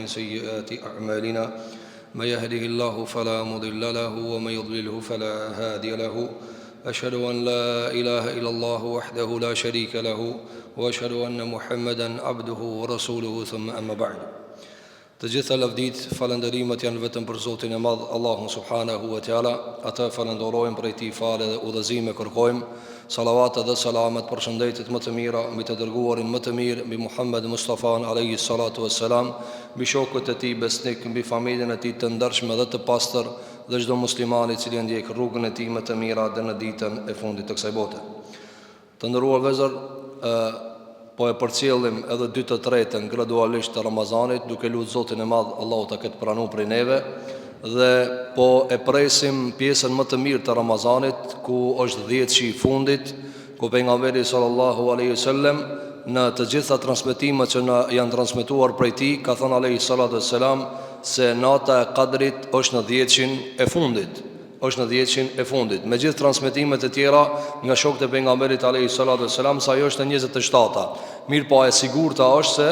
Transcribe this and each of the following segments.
ومن سيئات أعمالنا من يهده الله فلا مضل له ومن يضلله فلا هادي له أشهد أن لا إله إلا الله وحده لا شريك له وأشهد أن محمدا عبده ورسوله ثم أما بعد. Të gjitha lavdit, falënderimet janë vetëm për Zotin e Madh, Allahun subhanahu wa taala. Atë falënderojmë për t'i falë dhe udhëzime kërkojmë. Salavat dhe selamet për shëndetit më të mira mbi të dërguarin më të mirë, mbi Muhammed Mustafa alayhi salatu wassalam, mbi shokët e tij besnik, mbi familjen e tij të ndershme dhe të pastër, dhe çdo musliman i cili ndjek rrugën e tij më të mirë deri në ditën e fundit të kësaj bote. Të nderuar vëllezër, po e përcjellim edhe 2 të tretën gradualisht të Ramazanit, duke lutur Zotin e Madh Allahu ta ketë pranuar prej neve, dhe po e presim pjesën më të mirë të Ramazanit, ku është 10 i fundit, ku pejgamberi sallallahu alaihi wasallam në të gjitha transmetimet që na janë transmetuar prej tij ka thënë alaihi salatu wassalam se nata e Qadrit është në 10 e fundit. Është në 10 e fundit. Me gjithë transmetimet e tjera nga shokët e pejgamberit alayhi salatu wasalam se ajo është në 27-ta. Mirë po e sigurta është se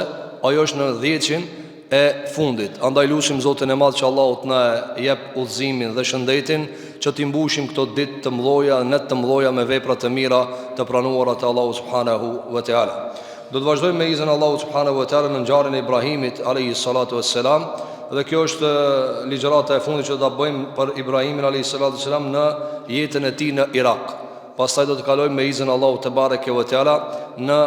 ajo është në 10 e fundit. Andaj lutim Zotin e Madh që Allahu të na jep udhëzimin dhe shëndetin që t'i mbushim këto ditë të mëdha, net të mëdha me vepra të mira të pranuara te Allahu subhanahu wa taala. Do të vazhdojmë me izin Allahu subhanahu wa taala në ngjarjen e Ibrahimit alayhi salatu wassalam. Dhe kjo është ligjërata e fundit që do ta bëjmë për Ibrahimin alayhis salam në jetën e tij në Irak. Pastaj do të kalojmë me izin Allahu te bareke ve teala në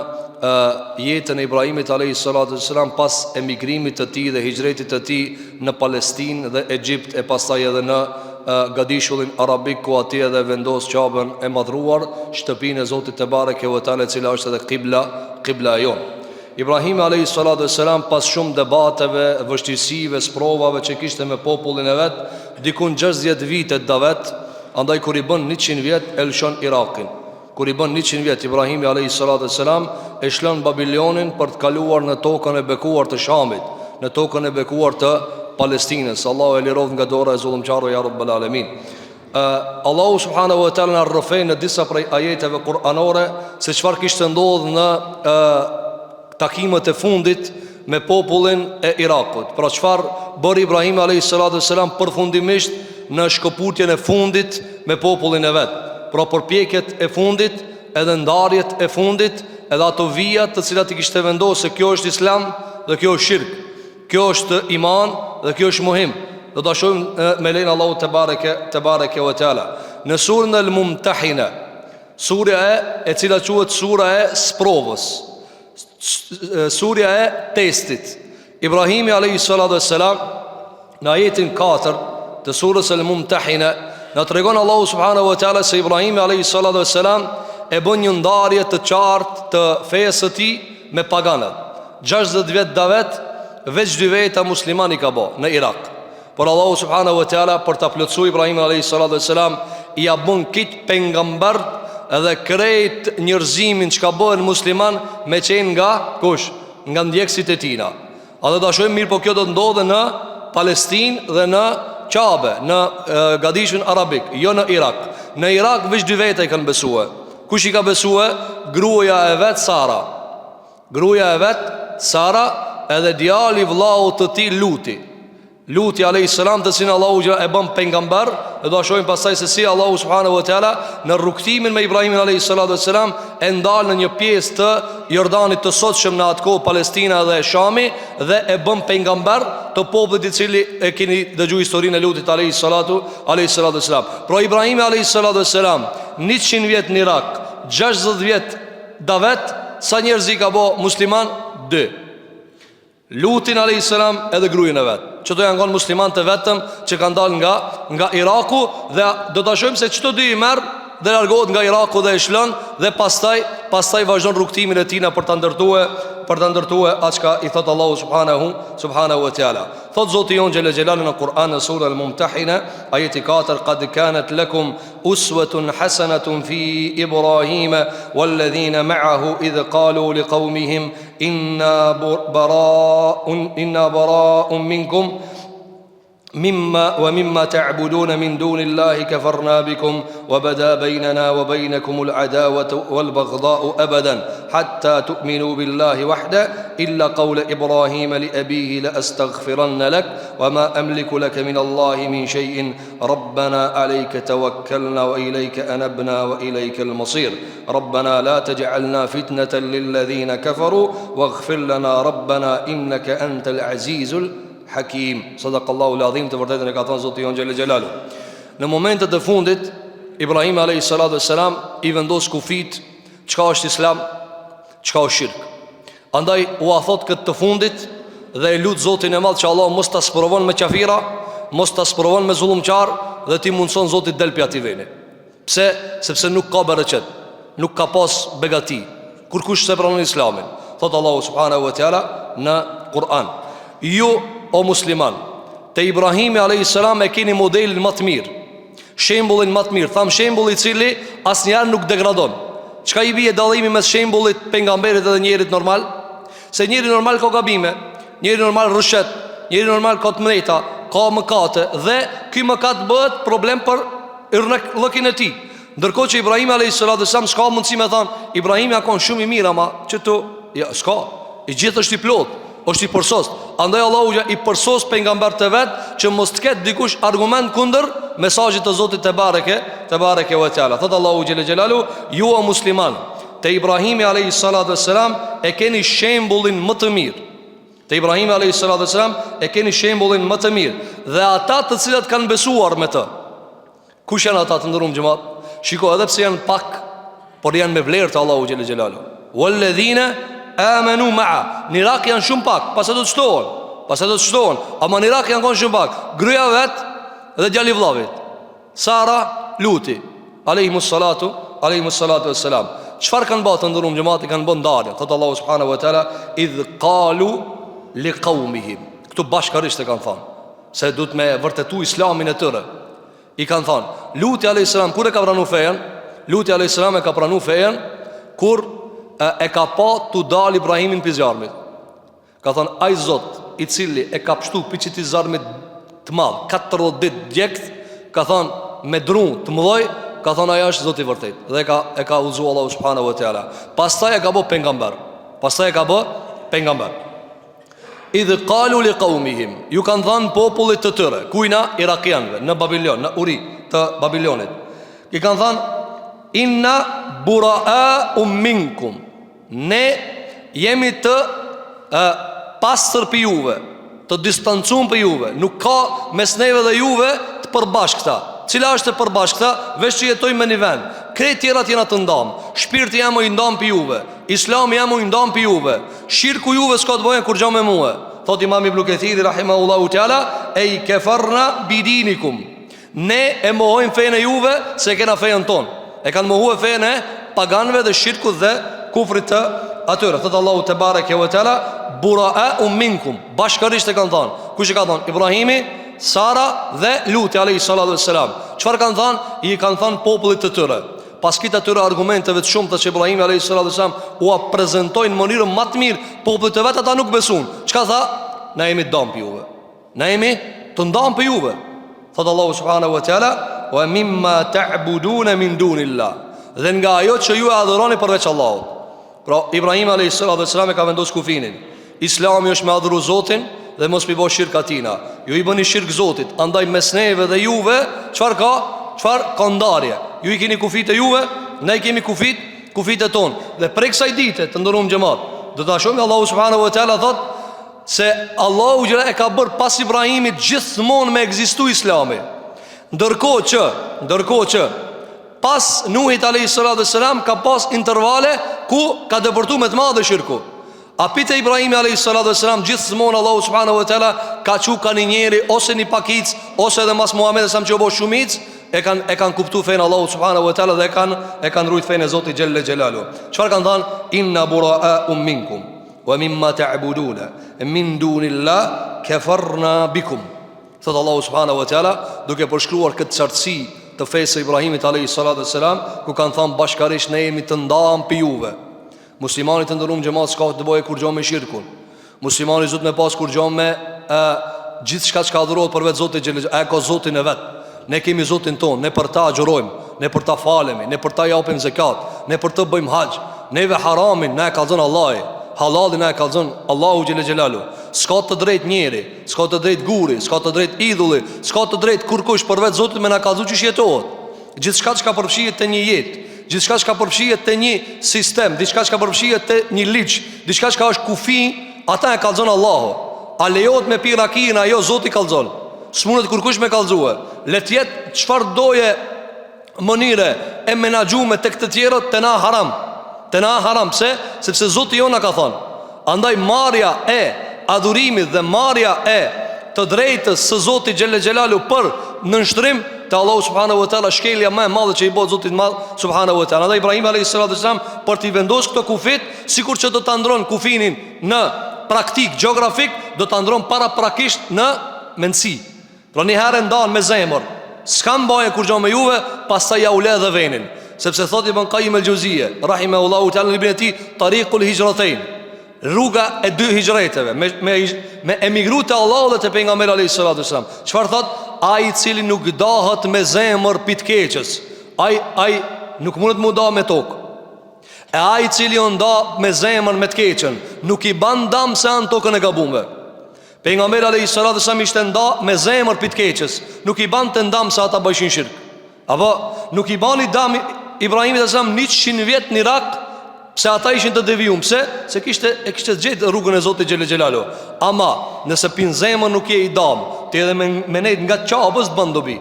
jetën e Ibrahimit alayhis salam pas emigrimit të tij dhe hijretit të tij në Palestinë dhe Egjipt, e pastaj edhe në Gadishullin arabik, ku atje edhe vendos Ka'bën e madhruar, shtëpinë e Zotit te bareke ve teala, e cila është edhe qibla e jon. Ibrahim alayhis salam pas shumë debateve, vështirësive, sprovave që kishte me popullin e vet, dikun 60 vite davet, andaj kur i bën 100 vjet e lëshon Irakin. Kur i bën 100 vjet Ibrahim alayhis salam e shlon Babilonin për të kaluar në tokën e bekuar të Shamit, në tokën e bekuar të Palestinës. Allahu e liroft nga dora e zullumçarëve ya rabbal alamin. Allahu subhanahu wa taala na rrëfen në disa prej ajeteve kuranore se çfarë kishte ndodhur në takimet e fundit me popullin e Irakut. Pra çfarë bëri Ibrahim alayhis salam përfundimisht në shkëputjen e fundit me popullin e vet. Pra përpjekjet e fundit, edhe ndarjet e fundit, edhe ato vijat të cilat i kishte vendosur se kjo është Islam dhe kjo është shirk, kjo është iman dhe kjo është muhim. Do ta shohim me lein Allahu te bareke ve teala në surën Al-Mumtahina, sura e cila quhet sura e sprovës, surja e testit. Ibrahimi alayhis salam në ajetin 4 të surës Al-Mumtahina na tregon Allahu subhanahu wa taala se Ibrahimi alayhis salam e bën një ndarje të qartë të fesë së tij me paganët. 60 vjet davet, veç 2 veta muslimani ka bë në Irak. Por Allahu subhanahu wa taala për ta plotësuar Ibrahim alayhis salam i ia bën kit pejgamber edhe krejt njërzimin që ka bëhen musliman me qenë nga kush? Nga ndjekësit e tina. A dhe da shojmë mirë, po kjo do të ndodhe në Palestinë dhe në Qabe, në Gadishun arabik, jo në Irak. Në Irak veç 2 veta i kanë besue. Kush i ka besue? Gruaja e vetë Sara. Gruaja e vetë Sara edhe djali vllau të tij Luti alayhis salam, të cilin Allahu e bën pejgamber, dhe do shohim pastaj se si Allahu subhanahu wa taala në rrugtimin me Ibrahimin alayhis salam e ndal në një pjesë të Jordanit të sotshëm në atë kohë Palestina dhe Shami, dhe e bën pejgamber të popullit i cili e keni dëgjuar historinë e Lutit alayhis salam. Pra Ibrahimi alayhis salam 100 vjet në Irak, 60 vjet davet, sa njerëz i ka bë musliman? 2. Lutin alayhis salam edhe gruajën e vet. Çdo janë qenë muslimanë të vetëm që kanë dalë nga Iraku, dhe do ta shohim se çdo dy i merr dhe largohet nga Iraku dhe e shlon, dhe pastaj vazhdon rrugtimin e tij për ta ndërtuar atë çka i thot Allahu subhanahu wa taala. Thot Zoti jon xhela xhelal në Kur'an në surën Al-Mumtahina ajeti 4: qad kanat lakum uswatun hasanatun fi Ibrahima walladhina ma'ahu idh qalu liqaumihim inna bara'un minkum ومما تعبدون من دون الله كفرنا بكم وبدا بيننا وبينكم العداوة والبغضاء أبدا حتى تؤمنوا بالله وحده إلا قول إبراهيم لأبيه لأستغفرن لك وما أملك لك من الله من شيء ربنا عليك توكلنا وإليك أنبنا وإليك المصير ربنا لا تجعلنا فتنة للذين كفروا واغفر لنا ربنا إنك أنت العزيز Hakim, sadaqallahu al-azim, të vërtetën e ka thënë Zoti jon xhelel xhelalu. Në momentet e fundit, Ibrahim alayhis salam i vendos kufit çka është Islam, çka është shirk. Andaj u a thot këtë të fundit dhe e lut Zotin e Madh që Allah mos ta sprovon me qafira, mos ta sprovon me zullumçar dhe ti mundson Zoti del pi atij veni. Pse? Sepse nuk ka bereqet, nuk ka pas begati. Kur kush se pranon Islamin, thot Allahu subhanahu wa taala në Kur'an. Ju o musliman, te Ibrahimi a.s. e keni modelin më të mirë, shembullin më të mirë. Tham shembulli i cili asnjëherë nuk degradon. Çka i bie dallimi mes shembullit pejgamberit dhe njerit normal? Se njeri normal ka gabime, njeri normal rrushet, njeri normal ka të mëdha, ka mëkate dhe ky mëkat bëhet problem për llokin e tij. Ndërkohë që Ibrahimi a.s. s'ka mundësi me thënë Ibrahimi ka qenë shumë i mirë, ama që tu ja s'ka, i gjithë është i plot, është i përsos. Andaj Allahu i përsos pejgambert të vet që mos të ketë dikush argument kundër mesazhit të Zotit te bareke ve teala. Thot Allahu xhel xelalu, ju o musliman, te Ibrahimi alayhis salatu wassalam e keni shembullin më të mirë. Te Ibrahimi alayhis salatu wassalam e keni shembullin më të mirë dhe ata të cilët kanë besuar me të. Kush janë ata të ndërum xhamat? Shiko, edhe pse janë pak, por janë me vlerë te Allahu xhel xelalu. Walladhina amanu ma'a. Në Irak janë shumë pak, pastaj do të shtohen. Ama në Irak janë kanë shumë pak. Gruaja vet dhe djali i vllavit, Sara luti alayhimus salatu wassalam. Çfarë kanë bërë të ndërum xhamati? Kanë bën ndarje. Thot Allahu subhanahu wa taala, idh qalu liqaumihim. Këtu bashkërisht e kanë thënë se duhet me vërtetu Islamin e tyre. I kanë thënë, Luti alayhis salam kur e ka pranuar fejen? Luti alayhis salam e ka pranuar fejen kur e ka pa tu dal Ibrahimin pi zjarmit. Ka thënë, ai Zot i cili e ka pështu pi qiti zjarmit të madh 40 ditë djegt, ka thënë me dru të mëlloj, ka thënë aja është Zot i vërtet. Dhe e ka udhëzu Allahu subhanahu wa taala. Pastaj e ka bë pejgamber. Idh qalu liqaumihim, ju kanë thënë popullit të tyre, kujna irakianëve në Babilon, në uri të Babilonit. I kanë thënë, inna bura'u minkum, ne jemi të pastër për juve, të distancum për juve. Nuk ka mes neve dhe juve të përbashkëta. Cila është të përbashkëta? Veç që jetojmë me një vend. Kretë tjerat jena të ndamë. Shpirti jam o i ndamë për juve, Islami jam o i ndamë për juve, shirku juve s'ka të bojën kur gjo me muhe. Thot Imam Ibn Kathiri rahimahullahu ta'ala, e i kefarna bidinikum, ne e mohojmë fejnë e juve se kena fejnë tonë. E kanë mohu e fejnë e paganve dhe shirku dhe kufrit të atyre. Thot Allahu te bareke ve teala, bura'u minkum, bashkërisht e kanë thonë. Kush e ka thonë? Ibrahimi, Sara dhe Luti alayhi salatu wassalam. Çfarë kanë thonë? I kanë thonë popullit të tyre. Pas këtyre atyre argumenteve të shumta që Ibrahimi alayhi salatu wassalam u prezantojnë në mënyrë më të mirë popullit të vet, ata nuk besuan. Çka tha? Na jemi të dëm për juve. Na jemi të ndam për juve. Thot Allahu subhanahu wa taala, wa mimma ta'buduna min dunillah. Dhe nga ajo që ju e adhuroni përveç Allahut. Pra Ibrahim alayhis salam e ka vendosur kufinin. Islami është me adhuru Zotin dhe mos pi bësh shirk atina. Ju i bëni shirk Zotit. Andaj mes neve dhe juve, çfarë ka? Çfarë ka ndarje? Ju i keni kufit e juve, ne i kemi kufit e ton. Dhe prej kësaj dite të ndërum xhamat, do ta shohim Allahu subhanahu wa taala thot se Allahu e ka bërë pas Ibrahimit gjithmonë me ekzistu Islami. Ndërkohë që pas Nuhit alayhis salam ka pas intervale ku ka depërtuar me të madhe shirku. A pite Ibrahimi alayhis salam gjithmonë Allahu subhanahu wa taala ka çu ka një njeri ose një pakic ose edhe mas Muhamedit sa më që bosh shumic e kanë kuptuar fen Allahu subhanahu wa taala dhe e kanë rujt fen e Zotit xhelle xhelalu. Çfarë kanë thënë? Inna bura'u minkum wa mimma ta'buduna min dunillah kafarna bikum. Thot Allahu subhanahu wa taala duke përshkruar këtë çartësi të fesë Ibrahimit alayhis salam, ku kanë thënë bashkarisht ne jemi të ndam për juve. Muslimanit të ndërum xhamat s'ka të bëjë kur gjo me shirkun. Muslimani zot me pas kur gjo me gjithçka që adhurohet përveç Zotit xhelal, ai ka Zotin e vet. Ne kemi Zotin ton, ne për ta agjërojmë, ne për ta falemi, ne për ta japim zakat, ne për të bëjmë haxh. Neve haramin na e ka dhënë Allahu, halalin na e ka dhënë Allahu xhelal xhelalu. S'ka të drejtë njeri, s'ka të drejtë guri, s'ka të drejtë idhulli, s'ka të drejtë kurkush përveç Zotit me na ka dhënë që jetohet. Gjithçka që ka përfshihet te një jetë, gjithçka që ka përfshihet te një sistem, diçka që ka përfshihet te një ligj, diçka që është kufi, ata e ka dhënë Allahu. A lejohet me pirakin, ajo Zoti ka dhënë. S'mundet kurkush me kallëzue. Le të jetë çfarë doje mënyre e menaxhuar tek të tjerët, te na haram. Te na haram, pse? Sepse Zoti jona ka thonë. Andaj marrja e adhurimit dhe marrja e të drejtës së Zotit xhelel xhelalu për nënshtrim te Allahu subhanahu wa taala, shkelja më e madhe që i bëhet Zotit madh subhanahu wa taala. Andaj Ibrahim alayhis salam për të vendosur këto kufit, sikur që do ta ndron kufinin në praktik gjeografik, do ta ndron paraprakisht në mendsi. Pra një herë ndan me zemër, s'kam baje kur gjo me juve, pastaj ja ule dhe venin. Sepse thot Ibn Qayyim el-Juzeyy rahimahullahu ta'ala në librin e tij Tariqul Hijratain, rruga e dy hijreteve, me emigru te Allahu dhe te pejgamberi alayhis salatu wasalam. Çfarë thot? Ai i cili nuk dahet me zemër pit keqës, ai nuk mundet mu da me tokë. E ai i cili on da me zemër me të keqën, nuk i ban dam se an tokën e gabuar. Pejgamberi alayhis salatu wasalam ishte nda me zemër pit keqës, nuk i ban të ndam se ata bëshin shirk. Apo nuk i bani dam Ibrahimit alayhis salam 100 vjet në Irak, pse ata ishin të devijuar, pse? Se kishte gjetë rrugën e Zotit xhelel xhelalu. Ama nëse pin zemër nuk je i dam, ti edhe me nejt nga qabës të bën dobi.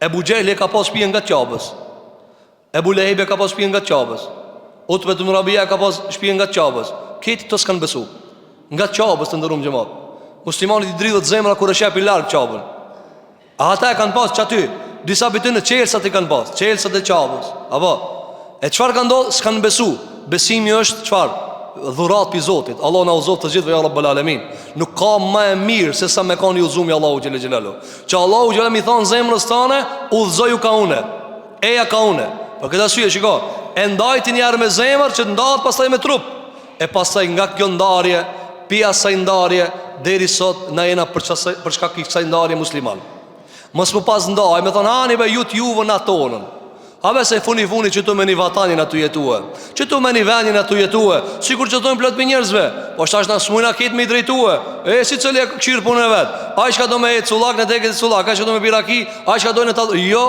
Ebu Gjehli ka pas shtëpi nga qabës, Ebu Lehebi ka pas shtëpi nga qabës, Utbe ibn Rabia ka pas shtëpi nga qabës. Këto të s'kan besu nga qabës të ndërum xhamat. Muslimanit i dridhet zemra kur e shep i larg qabën. Ata e kanë pas çaty, disa bitë në çelësat i kanë pas, çelësat e qabës. Apo e çfarë ka ndodhur? S'kan besu. Besimi është çfarë? Dhurat pi Zotit. Allah na udhëzon të gjithëve ya Rabbul Alamin. Nuk ka më e mirë se sa me kanë udhëzumi Allahu xhelel xhelalu. Që Allahu xhelel mi thon zemrës tane, udhëzoju ka unë. Eja ka unë. Për këtë arsye shiko, e ndajti një herë me zemër që ndahet pastaj me trup. E pastaj nga kjo ndarje, pi asaj ndarje deri sot na jena për shkak të kësaj ndarje musliman. Mos më pas ndaj, më thon hani be juve na tonën. Ave se funi që tu me një vatanin atu jetue, që tu me një venin atu jetue, sikur që tojnë plot për njerëzve. Po shtash na smujna ketë me i drejtue. E si cëli e këshirë punë e vetë. A i shka do me jetë sulak në teket e sulak, a i shka do me biraki, a i shka dojnë e tatë. Jo,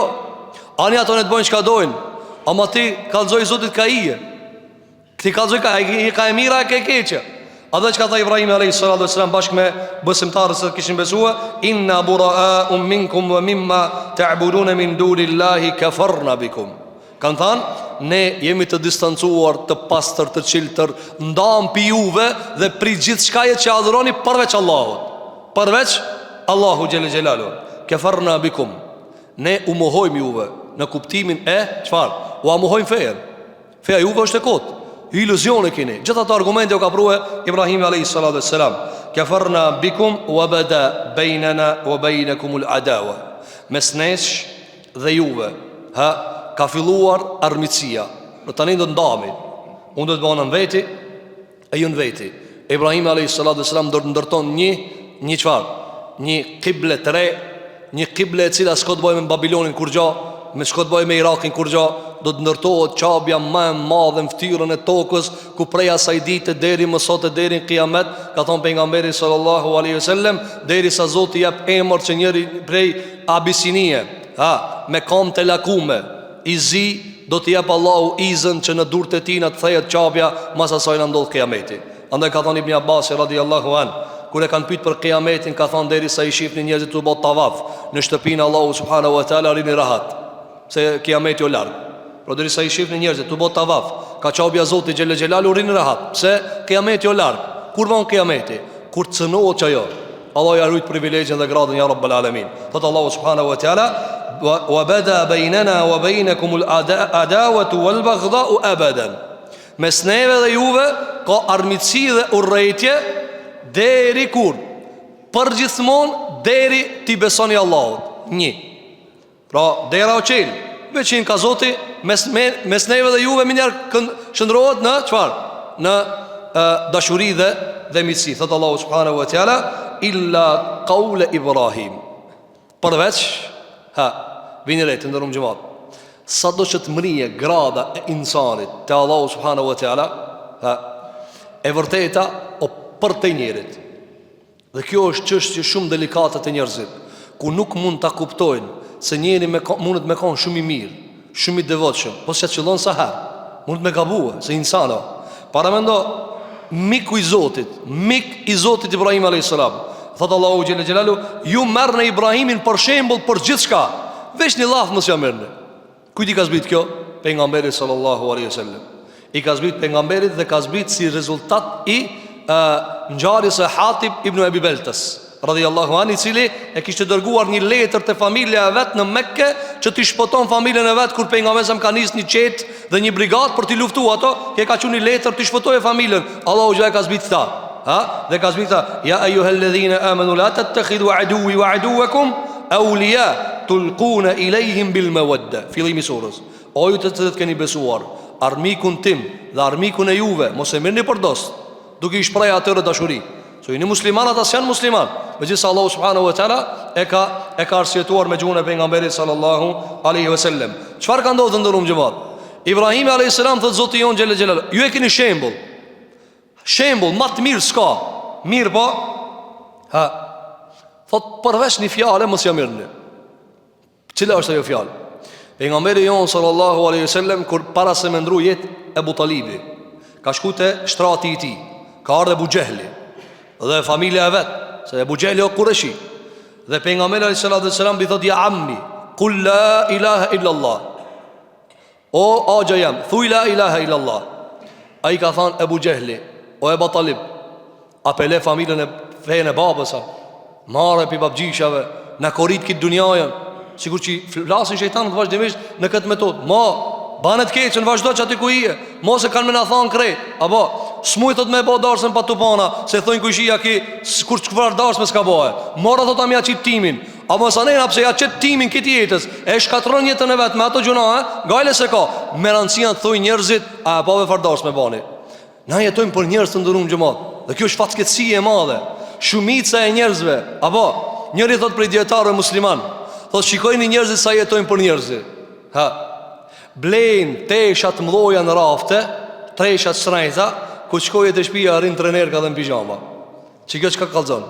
ani ato në të bojnë shka dojnë. Ama ti kalzoj Zotit ka ije, ti kalzoj ka e mira e ka e keqe. A dhe që ka tha Ibrahim a.s. bashkë me besimtarës që kishin besua, inna bura'a'um minkum wa mimma ta'budun min dunillahi kafarna bikum. Kanë thanë, ne jemi të distancuar, të pastër, të çiltër, ndam pi juve dhe pri gjithë shkajet që adhuroni përveç Allahut. Përveç Allahu xhelel xhelalu. Kafarna bikum. Ne u mohojmë juve në kuptimin e çfarë? U mohojmë fejen. Feja juve është e kotë. Iluzione keni. Gjitha të argumente u ka prue Ibrahim a.s. Kafarna bikum wa bada bejnana wa bejnakumul adawa. Mes nesh dhe juve ka filluar armitsia. Në tani do të ndami. Unë do të bëna në veti e ju në veti. Ibrahim a.s. ndërton një qfar, një kible të re, një kible e cila s'ko të bëjmë në Babilonin kur gja, me s'ko të bëjmë me Irakin kur gja. Do të ndërtohet qabja më e madhe në ftyrën e tokës, ku prej asaj dite deri më sot e deri në kiamet, ka thonë pejgamberi sallallahu alaihi wasallam, deri sa Zoti jep emër që njëri prej Abisinie, me kam të lakume, i zi, do të jep Allahu izën që në durët e tina të thejet qabja, mas asaj në ndodhë kiameti. Andaj ka thonë Ibn Abbas radiallahu an, kur e kanë pyet për kiametin, ka thonë deri sa i shifni njerëzit të bot tavaf në shtëpinë Allahu subhanahu wa taala, rini rahat, se kiameti o larg. Pro deri sa i shifni njerëzit të bot tavaf, ka qabja Zoti xhelel xhelalu rini rahat, pse kiameti o larg. Kur von kiameti? Kur cënohet ajo. Allah ja rujt privilegjin dhe gradën ya Rabbul Alamin. Thot Allahu subhanahu wa taala, wa bada baynana wa baynakumul adawatu wal baghdha'u abadan. Mes neve dhe juve ka armiqësi dhe urrëtie deri kur? Përgjithmonë deri ti besoni Allahut. 1. Pra dera o qel, veçin ka Zoti mes neve dhe juve minjar shëndrohet në qfar? Në dashuri dhe miqësi. Thot Allahu subhanahu wa taala, illa qaule Ibrahim. Përveç, vini rejtë, ndërëm gjëmat, sa do që të mrije grada e insanit të Allahu subhanahu wa ta'ala, e vërteta o për të njerit. Dhe kjo është çështje shumë delikate të njerëzit, ku nuk mund ta kuptojnë se njeri mundet me konë shumë i mirë, shumë i devotshëm, po se qëllon sa herë, mund me gabue, se insano. Para mendo, miku i Zotit, mik i Zotit Ibrahim a.s. Thotë Allahu xhelle xhelalu, ju merrni Ibrahimin për shembull për gjithçka, veç një llaf mos ja merrni. Kujt i ka zbrit kjo? Pejgamberit sallallahu alaihi wasallam. I ka zbrit pejgamberit dhe ka zbrit si rezultat i ngjarjes së Hatib ibn Abi Baltas radhiyallahu anhu, i cili e kishte dërguar një letër te familja e vet në Mekke që t'i shpoton familjen e vet kur pejgamberi ka nis një qet dhe një brigadë për t'i luftuar ato, që ka qenë një letër t'i shpotojë familjen. Allahu xha ka zbrit ta. Dhe ka zbrit ta, ya ayyuhalladhina amanu la tattakhidhu aduwwi wa aduwwakum awliya tulquna ilayhim bil mawadda. Fillimi i surës. O ju të cilët keni besuar, armikun tim dhe armikun e juve mos e merrni për dost, duke i shprehur atyre dashuri. So jeni musliman, ata janë musliman. Megjithëse Allahu subhanahu wa taala e ka arsyetuar me gjuhën e pejgamberit sallallahu alaihi wasallam. Çfarë ka ndodhur ndonjë xhamat? Ibrahim alayhis salam thot Zoti jon xhelel xhelal, ju e keni shembull. Shembull më të mirë s'ka. Mirë po. Thot përveç një fjalë mos ja merrni. Cila është ajo fjalë? Pejgamberi jon sallallahu alaihi wasallam kur para se me ndru jetë Ebu Talibi, ka shku te shtrati i tij. Ka ardhur Abu Jehli dhe familja e vet, se Abu Jehli o Qurayshi. Dhe pejgamberi sallallahu alaihi wasallam i thot ja ammi, qul la ilaha illa Allah. O agja jam, thuj la ilaha illa Allah. Ai ka thënë Abu Jehli, o Abu Talib, apele familjen e fejën e babës, marrë pi babgjishave, na korrit këtë dunjajën, sikur që flasin shejtanët vazhdimisht në këtë metodë. Banet keqën, vazhdo që aty ku ije, mos e kanë me na thonë krejt. Apo, s'muj thot me bo darsën pa tupana, se thonë kushia ki, kur çfarë darsë me s'ka bohe. Mora thot am ja qit timin. Apo sa nejna pse ja qit timin këtë jetës, e shkatron jetën e vetë me ato gjuna, gajle se ka. Me rancian thoi njerëzit, a pa ve farë darsë me bani. Na jetojmë për njerëz të ndërum gjëmat. Dhe kjo është fatkeqësi e madhe. Shumica e njerëzve, apo, njëri thot për dietarë musliman, thot shikojini njerëzit sa jetojnë për njerëzit. Blejnë teshat mdoja në rafte, treshat shrejta, ku shkoje të shpia arrin trenerka dhe në pijama. Që kjo që ka kalzon?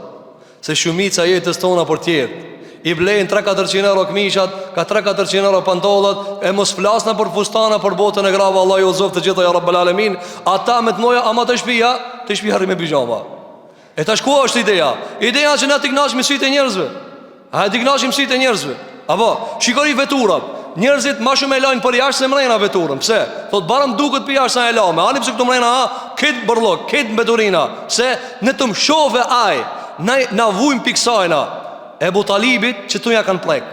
Se shumica jetës tona për tjertë. I blejnë 3-400 euro këmishat, ka 3-400 euro pantollat, e mos flasna për fustana, për botën e grava, Allah ju zof të gjitha ja rabbel alemin. Ata me të moja, ama të shpia arrin me pijama. E ta shkua është ideja? Ideja që na t'i gnashim sytë e njerëzve. T'i gnashim sytë e njerëzve. Apo, shikori veturat. Njerëzit ma shumë e lajnë për jashtë se mrejna veturën. Pse? Thot barëm duket për jashtë sa e lame. Ani pëse këtu mrejna këtë bërlok, këtë mbeturina. Se në të më shove aj, na vujmë piksajna Ebu Talibit që tu ja kanë plek.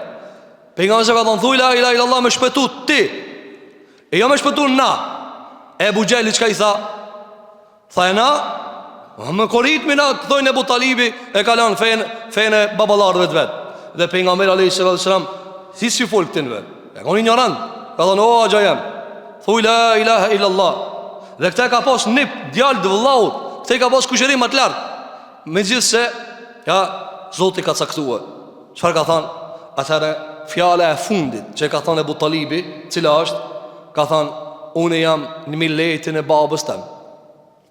Pejgamberi ka thonë thuj la ilaha illallah me shpëtu ti, e jo me shpëtu na. Ebu Jehli çka i tha? Tha e na? Me korit mi na, thojnë Ebu Talibi e kalan fejnë e babalarëve të vetë. Dhe pejgamberi alayhis salam si fol këtë në vetë. E ka një ignorant. Ka thonë o agja jem, thuj la ilaha illallah. Dhe këta ka pos nip, djallë dë vëllaut, këta ka pos kusherim më të lartë. Me gjithë se ja, Zoti ka caktuar. Çfarë ka thonë? Atëre fjala e fundit që ka thonë Ebu Talibi, cila është? Ka thonë unë jam në milletin e babës tem.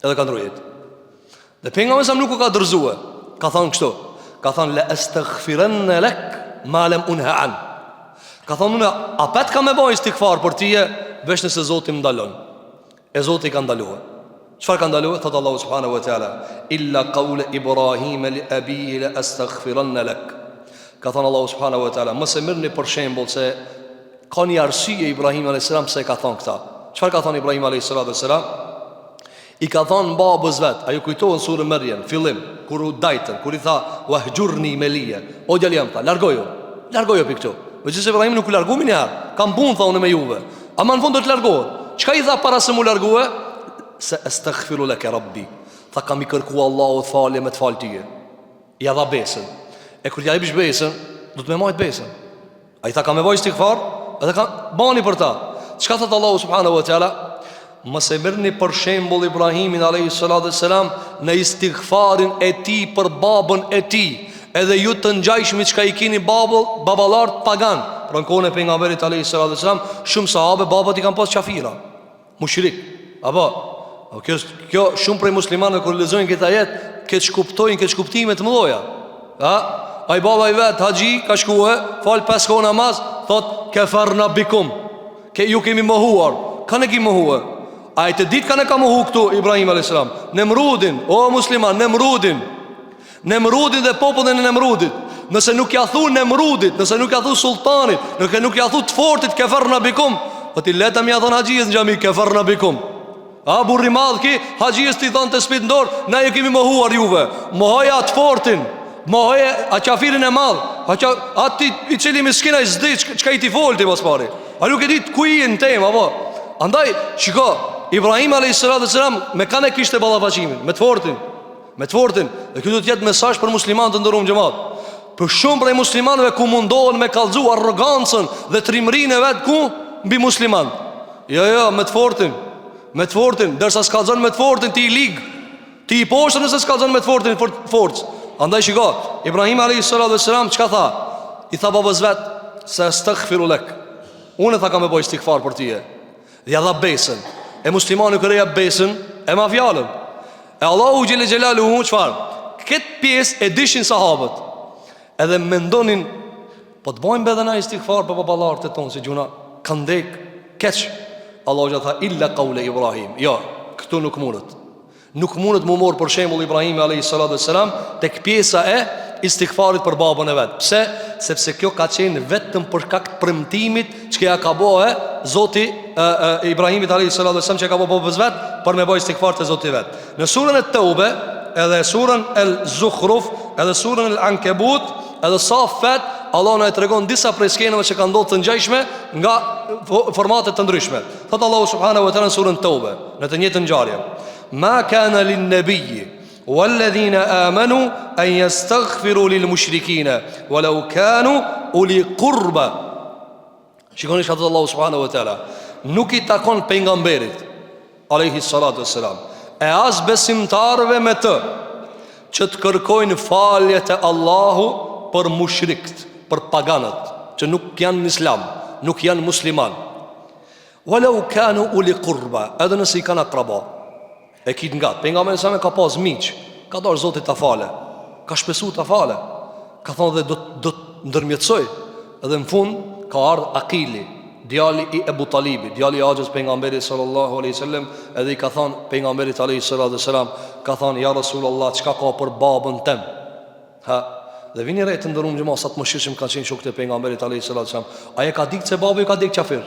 Edhe ka ndrujet. Dhe pejgamberi sa nuk u ka dërzue. Ka thonë kështu. Ka thonë la astaghfiranna lak ma lam unha an. Ka thonë unë, a pet ka me boj istikfar për tije, vesh nëse Zoti më ndalon. E Zoti ka ndaluar. Çfarë ka ndaluar? Thotë Allahu subhanahu wa taala, illa qawla Ibrahim li abihi la astaghfiranna lak. Ka thonë Allahu subhanahu wa taala, mos e merrni për shembull se ka një arsye Ibrahim alayhis salam se ka thonë këta. Çfarë ka thonë Ibrahim alayhis salam? I ka thonë babës vet, ajo kujtohen surën Maryam, fillim kur u dajtën, kur i tha wahjurni maliya, o djalë jam, largojo pikë këtu. Megjithëse Ibrahim nuk u largoi një herë, kam punë thonë me juve. Ama në fund do të largohet. Çka i tha para se mu largohe? Se astaghfiru laka rabbi. Tha kam i kërku Allahu falje me të fal tyje. Ja dha besën. E kur ja i bish besën, do të më marrë besën. Ai tha kam me vaj istighfar, edhe ka bani për ta. Çka thot Allahu subhanahu wa taala? Mos e merrni për shembull Ibrahimin alayhis salam në istighfarin e tij për babën e tij. Edhe ju të ngjajshmi çka I keni baballart pagan. Pra në kohën e pejgamberit alayhis salam, shumë sahabe babat I kanë pas kafira, mushrik. Apo kjo shumë prej muslimanëve kur lexojnë këtë ajet, këtë shkuptojnë këtë shkuptime të mëdha. Ai baba I vet haxhi ka shkuar, fal 5 kohë namaz, thot kafarna bikum. Ju kemi mohuar. Kanë kemi mohuar. A të ditë kanë ka mohu këtu Ibrahim a.s. Nemrudin, o musliman, Nemrudin dhe popullin e Nemrudit. Nëse nuk ja thu Nemrudit, nëse nuk ja thu sultanit, nëse nuk ja thu të fortit kafarna bikum, po ti letëm ja thon haxhijes në xhami kafarna bikum. Burri madh ki, haxhijes ti thon të spit ndor, na ju kemi mohuar juve. Mohoja të fortin, mohoja a kafirin e madh, aty I cili miskina I zdi çka I ti folti mos pari. A nuk e dit ku I në temë apo? Andaj shiko, Ibrahim a.s. me kanë kishte ballafaqimin, me të fortin. Dhe kjo do të jetë mesazh për muslimanët të nderuar xhamat. Për shumë prej muslimanëve ku mundohen me kallëzu arrogancën dhe trimërinë e vet ku mbi musliman. Jo, me të fortin, derisa s'kallzon me të fortin ti I lig. Ti I poshtë nëse s'kallzon me të fortin forcë. Andaj shiko, Ibrahim a.s. çka tha? I tha babës vet se astaghfiru lek. Unë tha kam me bëj istighfar për ty. Dhe ja dha besën. E muslimani kërë ja besën e ma fjallën. E Allahu Gjelle Gjelaluhu qëfar? Këtë pjesë e dishin sahabët. Edhe mendonin, po të bojmë bedhe na istighfar për babalartë të tonë, si gjuna këndek, keq. Allahu Gjelle tha, illa kaule Ibrahim. Jo, këtu nuk mundet. Nuk mundet mu morë për shembull Ibrahim a.s. tek pjesa e istighfarit për babën e vetë. Pse? Sepse kjo ka qenë vetëm për shkak të premtimit që ja ka bëhe Zoti Ibrahimit a.s. që ka bëhe babës vetë për me bëhe istighfar të Zoti vetë. Në surën e Taube, edhe surën el Zukhruf, edhe surën el Ankebut, edhe Safet, Allah në e tregon disa prej skenëve që ka ndodhë të ngjajshme nga formatet të ndryshme. Thotë Allahu subhanahu wa ta'ala në surën Taube, në të njëjtën ngjarje: Ma kana lin nabiyyi والذين آمنوا أن يستغفروا للمشركين ولو كانوا أولي قربى. Shikoni çka thot Allahu subhanahu wa taala. Nuk I takon pejgamberit alayhi salatu wassalam e as besimtarëve me të që të kërkojnë falje te Allahu për mushrikët, për paganët që nuk janë në Islam, nuk janë musliman. Walau kanu uli qurba, edhe nëse I kanë akraba. E kitë nga pejgamberi sa me ka pas miq, ka dorë Zoti ta fale, ka shpesu ta fale, ka thonë dhe do të ndërmjetësoj. Edhe në fund ka ardhur Akili, djali I Ebu Talibit, djali I Axhës pejgamberit sallallahu alaihi wasallam, edhe I ka thonë pejgamberit alaihi salatu wasalam, ka thonë ja Rasulullah, çka ka për babën tem? Dhe vini re të ndërum gjëma sa të më shishim ka qenë shokët e pejgamberit alaihi salatu wasalam. Ai ka ditë se baba I ka dek kafir.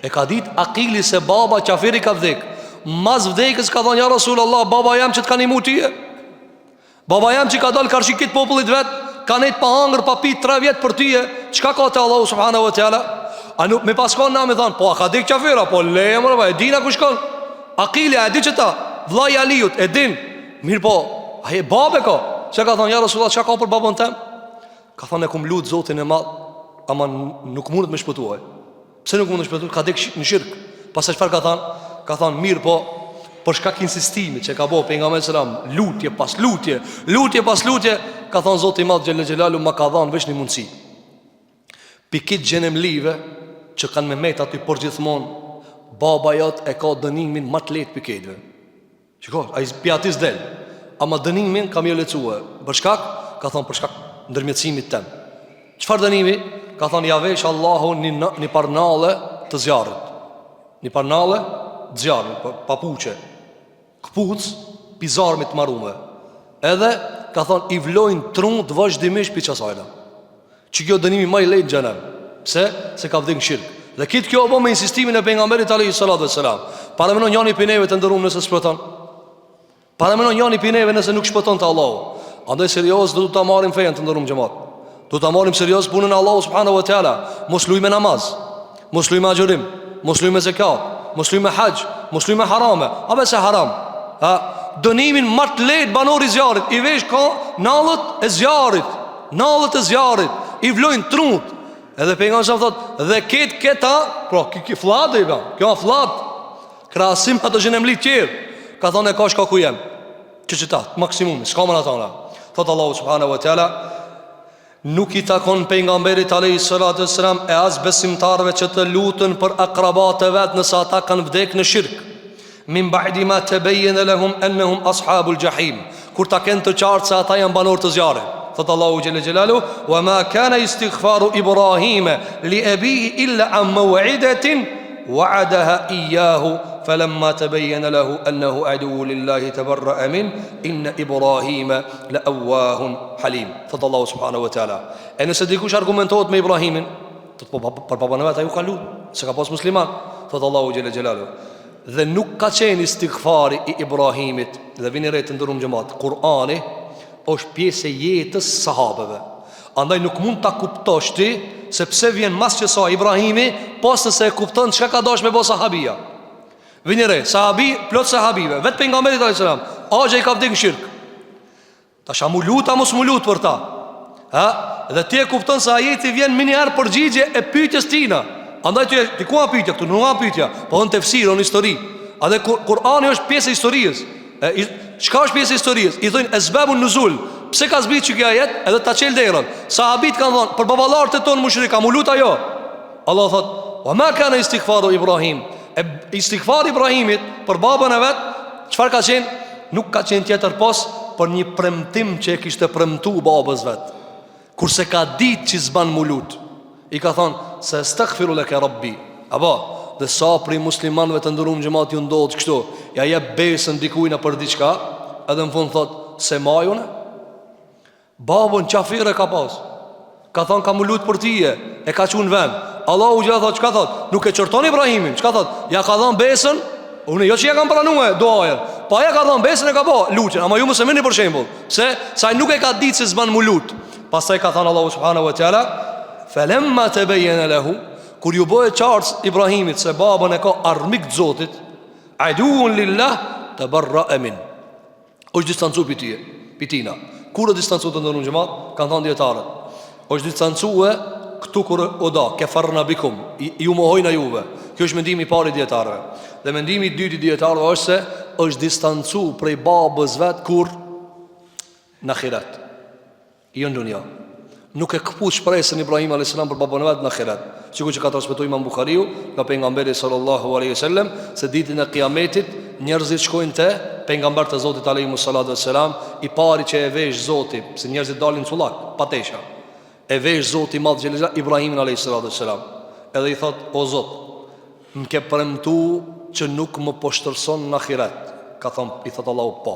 E ka ditë Akili se baba kafiri ka vdek. Mas vdekës ka thonë ja Rasulullah, baba jam që të kanë imu tyje, baba jam që ka dalë karshikit popullit vetë, ka nejtë pa hangër, pa pitë 3 vjetë për tyje. Qka ka të Allahu subhanahu wa ta'ala? A nuk me paskon na me thonë, po a ka dik qafira, po leje mërë, e dina ku shkon? Akili, e di që ta, vlaj Aliut, e din. Mirë po, a je babe ka? Që ka thonë ja Rasulullah, qka ka për babën tem? Ka thonë e kum lutë Zotin e madh, ama nuk mundet me shpëtuaj. Pse nuk mundet me shpëtuaj? Ka dik në shirk. Pastaj çfarë ka thonë? Ka thonë mirë po, për shkak insistimit që ka bëu pejgamberi sallam, lutje pas lutje, ka thonë Zoti I Madh xhel xhelalu ma ka dhënë veç një mundësi. Pikit xhenemlive që kanë me met aty por gjithmonë, baba jot e ka dënimin më të lehtë piketve. Shikoj, ai piatis del, ama dënimin kam jo lecuar. Për shkak, ka thonë për shkak ndërmjetësimit tem. Çfarë dënimi? Ka thonë ja vesh Allahu një parnalle të zjarrit. Një parnalle zjarën, papuqe, këpuc, pizarmit marume. Edhe, ka thonë, I vlojnë trunë të vazhdimisht për qasajna. Që kjo dënimi ma I lejtë gjenem. Pse? Se ka vdikë në shirkë. Dhe kitë kjo bo me insistimin e pejgamberit alayhi salatu wassalam. Para menon njani pineve të ndërum nëse shpëton. Para menon njani pineve nëse nuk shpëton të Allahu. Andaj serios do të marim fejen të ndërum gjemat. Do të marim serios punën e Allahu subhanahu wa ta'ala. Mos luj me namaz, mos luj me agjerim, mos luj me zekat, mos luj me hajj, mos luj me harame. A bese haram? Dënimin më të lehtë banori zjarit, I vesh ka nallët e zjarit, I vlojnë trut. Edhe pejgamberi sa thot, dhe këta, pra, fllatë I bën. Kjo fllatë. krahasim ato që në mlit tjerë. Ka thonë e ka shkaku jem. Që maksimumi, s'ka më në tona. Thotë Allahu subhanahu wa ta'ala, nuk I takon pejgamberit alayhi salatu wassalam e as besimtarve që të lutën për akrabat e vet nëse ata kanë vdek në shirk. Min ba'di ma tabayyana lahum annahum ashabul jahim. Kur ta kenë të qartë se ata janë banor të zjarrit. Thotë Allahu xhelle xhelalu, wa ma kana istighfaru Ibrahima li abihi illa an maw'idatin wa'adaha iyyahu falamma tabayyana lahu annahu aduwwu lillahi tabarra'a min inna Ibrahima la'awwahun halim. Thotë Allahu subhanahu wa ta'ala. E nëse dikush argumentohet me Ibrahimin, thotë po për babën e vet ai u ka lut, se ka pas musliman. Thotë Allahu xhelle xhelalu, dhe nuk ka qenë istighfari I Ibrahimit. Dhe vini re të ndërum xhamat, Kur'ani është pjesë e jetës sahabeve. Andaj nuk mund ta kuptosh ti se pse vjen mas që sa Ibrahimi, pas se e kupton çka ka dash me bo sahabia. Vini re, sahabi, plot sahabive, vetë pejgamberit alayhis salam, I ka vdekur në shirk. Tash a mu lut a mos mu lut për ta? Ha? Dhe ti e kupton se ajeti vjen më një herë përgjigje e pyetjes tina. Andaj ti ku a pyetja këtu, nuk a pyetja, po në tefsir, në histori. A dhe Kur'ani është pjesë e historisë. Çka është pjesë e historisë? I thonë esbabun nuzul. Pse ka zbritur kjo ajet? Edhe ta çel derën. Sahabit kanë thonë për baballarët e tonë mushrik, a mu lut ajo? Allah thotë: "Wa ma kana istighfaru Ibrahim." Istighfari Ibrahimit për babën e vet, çfarë ka qenë? Nuk ka qenë tjetër pos për një premtim që e kishte premtuar babës vet. Kurse ka ditë që s'ban mu lut, I ka thonë se astaghfiru laka rabbi. Apo dhe sa prej muslimanëve të ndërum xhamat ju ndodh kështu, ja jep besën dikujt për diçka, edhe në fund thot se majun babën qafire ka pas. Ka thonë ka mu lut për tije, e ka qenë vend. Allahu gjitha thot, çka thot? Nuk e çorton Ibrahimin, çka thot? Ja ka dhënë besën, unë jo që ja kam pranuar duajën, po ja ka dhënë besën e ka bë lutjen, ama ju mos e merrni për shembull, se sa nuk e ka ditë se s'ban mu lut. Pastaj ka thënë Allahu subhanahu wa taala, falamma tabayyana lahu, kur ju bëhe qartë Ibrahimit se babën e ka armik të Zotit, aduun lillah tabarra'a min, është distancu pitina. Kur e distancu të ndërun xhamat, kanë thënë dietarët, është distancu këtu kur o da kefarna bikum, ju mohojnë juve. Kjo është mendimi I parë I dietarëve. Dhe mendimi I dytë I dietarëve është se është distancu prej babës vet kur në ahiret, jo në dunja. Nuk e kaput shpresën Ibrahim a.s. për babën e vet në ahiret. Sikur që ka transmetuar Imam Buhariu nga pejgamberi sallallahu alaihi wasallam se ditën e Kiametit njerëzit shkojnë te pejgamberi të Zotit alayhi salatu wassalam, I pari që e vesh Zoti, se njerëzit dalin cullak, patesha. E vesh Zoti madh xhelal Ibrahimin alayhi salatu wassalam. Edhe I thot: "O Zot, më ke premtuar që nuk më poshtërson në ahiret." Ka thon, I thot Allahu po.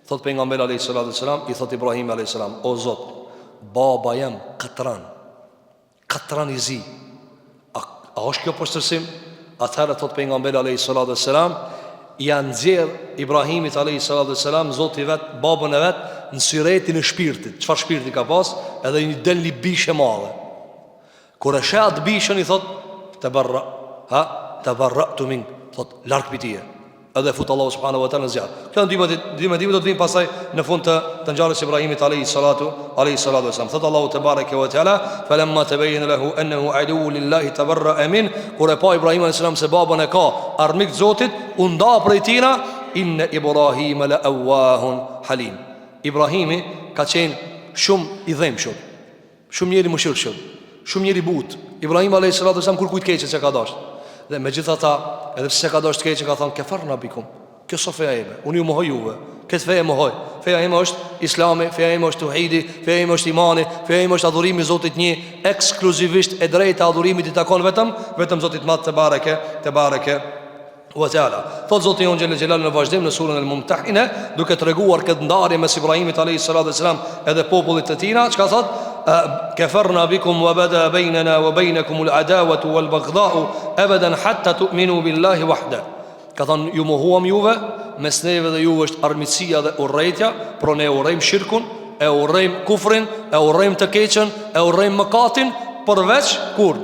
Thot pejgamberi alayhi salatu wassalam, I thot Ibrahim alayhi salam: "O Zot, baba jam katran I zi. A është kjo poshtërsim?" Atëherë thot pejgamberi alayhi salatu wassalam, ja nxjerr Ibrahimit alayhi salatu wassalam Zoti vet babën e vet në syretin e shpirtit. Çfarë shpirti ka pas? Edhe I del një bishë e madhe. Kur e shat bishën I thot: tabarra'tu min, thot larg pitije. Edhe fut Allahu subhanahu wa taala në zjarr. Kjo ndihmë do të vijë pasaj në fund të ngjarjes Ibrahimit alayhi salatu wasalam. Thot Allahu te bareke ve teala, falamma tabayyana lahu annahu aduwwu lillahi tabarra'a min, kur e pa Ibrahim alayhis salam se babën e ka armik të Zotit, u nda prej tina, inna Ibrahima la awwahun halim. Ibrahimi ka qenë shumë I dhëmshëm, shumë njeri mëshirshëm, shumë njeri but. Ibrahim alayhis salatu wasalam kur kujt keqet që ka dash. Dhe megjithatë, edhe pse ka dash të keqë, ka thënë kefarna bikum. Kjo so feja ime, unë ju mohoj juve. Këtë feja mohoj. Feja ime është Islami, feja ime është tauhidi, feja ime është imani, feja ime është adhurimi Zotit një, ekskluzivisht e drejta adhurimit I takon vetëm Zotit madh te bareke wa taala. Thot Zoti jon xhelel xhelal në vazhdim në surën Al-Mumtahina, duke treguar këtë ndarje mes Ibrahimit alayhis salatu wassalam edhe popullit të tina, çka thot? Kafarna bikum wa bada baynana wa baynakum al-adawatu wal-baghdha'u abadan hatta tu'minu billahi wahda. Ka thon ju mohuam juve, mes neve dhe juve është armiqësia dhe urrëtia, por ne urrejm shirkun, e urrejm kufrin, e urrejm të keqen, e urrejm mëkatin, përveç kur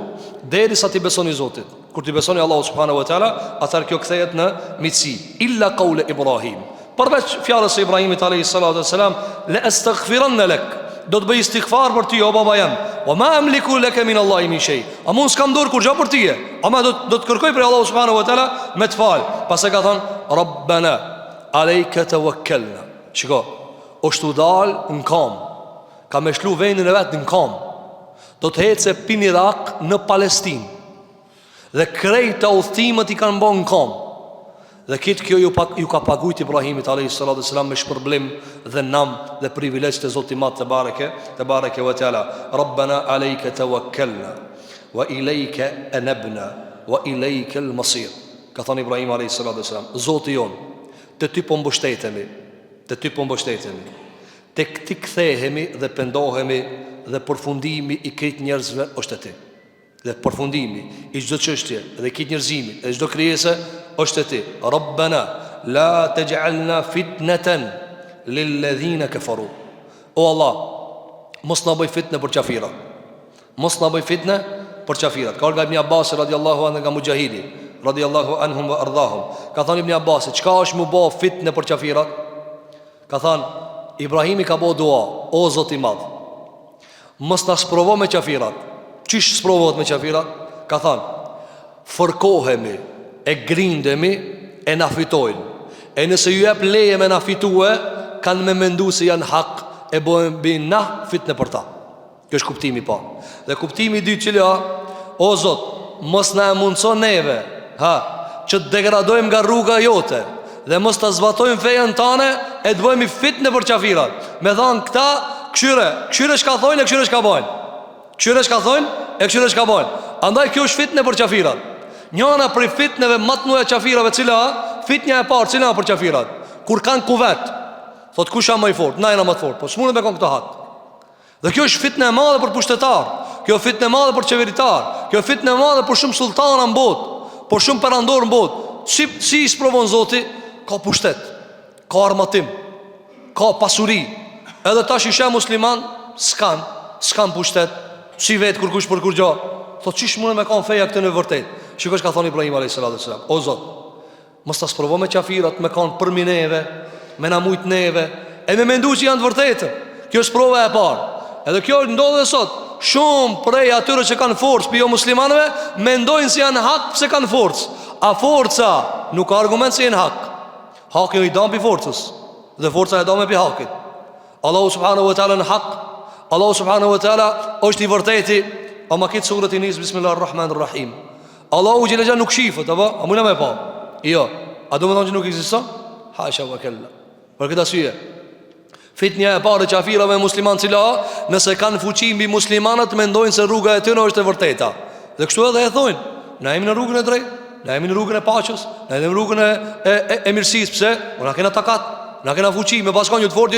derisa ti besoni Zotit. Kur ti besoni Allahu subhanahu wa taala, atëherë kjo kthehet në miqësi. Illa qaul Ibrahim. Përveç fjalës së Ibrahimit alayhi salatu wassalam, la astaghfiranna lak. do të bëj istighfar për ty o baba jam. Wa ma amliku laka min Allahi min shay. Amun s'kam dorë kur gjë për ty. Ama do të kërkoj për Allahu subhanahu wa taala me të fal. Pastaj ka thënë Rabbana alayka tawakkalna. Shiko, është u dal në kam. Ka me shlu vendin e vetë në kam. Do të hecë pin Irak në Palestinë. Dhe krejta udhëtimet i kanë bën në kam. Dhe kitë kjo ju ka pagujt Ibrahimit a.s. me shpërblim dhe nam dhe privilegj të Zotimat të bareke wa ta'ala. Rabbana alejke tawakkalna wa ilejke anabna wa ilejke al-masir. Ka thënë Ibrahim a.s. Zoti jon, të ty po mbështetemi, të këti kthehemi dhe pendohemi, dhe përfundimi i këtë njerëzve është ti. Dhe përfundimi i çdo çështje dhe këtë njerëzimi e çdo krijese është ti. Rabbana la taj'alna fitnatan lilladhina kafaru. O Allah, mos na bëj fitnë për qafirat. Mos na bëj fitnë për qafirat. Ka nga Ibn Abbas radiallahu anhu nga mujahidi radiallahu anhum wa ardhahum. Ka thënë Ibn Abbas, çka është më bë fitnë për qafirat? Ka thënë Ibrahimi ka bëu dua, o Zoti i madh, mos na sprovo me qafirat. Qish sprovohet me qafirat? Ka thënë, fërkohemi, e grindemi, e na fitojnë. E nëse ju jep leje me na fitue, kanë me mendu se janë hak, e bojnë bin na fitne për ta. Kjo është kuptimi pa. Dhe kuptimi i dytë cili o Zot, mos na e mundson neve, që të degradojmë nga rruga jote, dhe mos ta zbatojmë fejen tane, e të bëjmë fitne për qafirat. Me thanë këta, këshyre shka thojnë e këshyre shka bojnë. Këshyre shka thojnë e këshyre shka bojnë. Andaj kjo është fitne për qafirat. Njëna për fitneve matnuja qafirave cila, fitnja e parë cila për qafirat. Kur kanë kuvet, thot kush jam më i fort, na jena më të fort, po s'mundet me kon këto hak. Dhe kjo është fitne e madhe për pushtetar, kjo është fitne e madhe për qeveritar, kjo është fitne e madhe për shumë sultana në botë, për shumë perandor në botë. Si i sprovon Zoti? Ka pushtet, ka armatim, ka pasuri. Edhe tash ishe musliman, s'kan pushtet, si vetë kur kush për kur gjo. Thot qish mundet me kon feja këtë në vërtet. Shikosh ka thonë Ibrahim a.s. O Zot, mos ta sprovo me qafirat, me kon përmi neve, me na mujt neve, e me mendu që janë të vërtetë. Kjo është prova e parë. Edhe kjo ndodhe sot. Shumë prej atyre që kanë forcë për jo muslimanëve mendojnë se janë hak pse kanë forcë. A forca nuk ka argument se janë hak. Haki i dam pi forcës dhe forca e dam pi hakit. Allahu subhanahu wa taala në hak. Allahu subhanahu wa taala është i vërteti. Ama këtë surët i nis bismillahirrahmanirrahim. Allahu xhelal nuk shifët, apo a mund me pa? Jo. A do të thonë që nuk ekziston? Hasha wa kalla. Për këtë arsye, fitnja e parë e qafirave musliman cila, nëse kanë fuqi mbi muslimanët, mendojnë se rruga e tyre është e vërteta. Dhe kështu edhe e thonë, na jemi në rrugën e drejtë, na jemi në rrugën e paqes, na jemi në rrugën e mirësisë. Pse? Na kena takat, na kena fuqi, me paskon një të fortë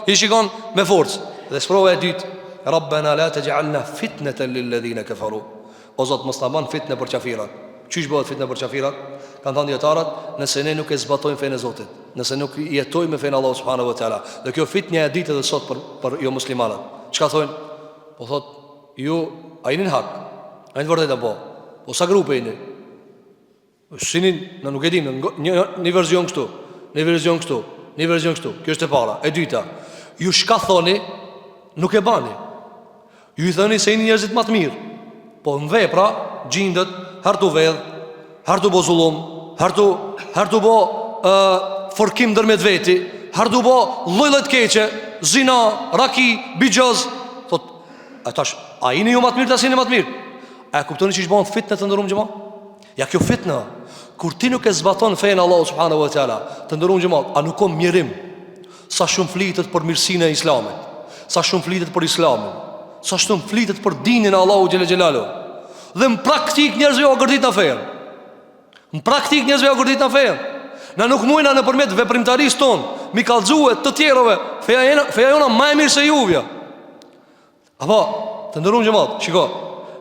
i shikon me forcë. Dhe sprova e dytë, Rabbana la taj'alna fitnatan lil ladhina kafaru. O Zot, mos na bën fitnë për qafirat. Çish bëhet fitnë për qafirat? Kanë thënë dietarët, nëse ne nuk e zbatojmë fenë e Zotit, nëse nuk jetojmë me fenë Allahu subhanahu wa taala. Dhe kjo fitnja e ditë edhe sot për jo muslimanët. Çka thonë? Po thot, ju a jeni në hak? A jeni vërtet apo? Po sa grupe jeni? Sinin, na nuk e dimë, një version këtu, një version këtu, një version këtu. Kjo është e para. E dyta, ju çka thoni? Nuk e bani. Ju i thoni se jeni njerëzit më të mirë. Po në vepra gjindet hartu vedh, hartu bo zullum, hartu bo forkim dërmet veti, hartu bo lloj-lloj të keqe, zina, raki, bigjoz. Thot, a jeni ju më të mirë, tas jeni më të mirë? A kuptoni që bën fitnë të ndërum xhamat? Ja kjo fitnë, kur ti nuk e zbaton fenë Allahu subhanahu wa taala, të ndërum xhamat, a nuk ka mirim? Sa shumë flitet për mirësinë e Islamit, sa shumë flitet për Islamin, sa shumë flitet për dinin e Allahu xhelel xhelalu. Dhe në praktik njerëzve o gërdit në fejën. Në praktik njerëzve o gërdit në fejën. Na nuk mujna në përmet veprimtarisë tonë mi kallxue të tjerove, feja jona ma e mirë se juvja. Apo, të ndërum xhamat, shiko,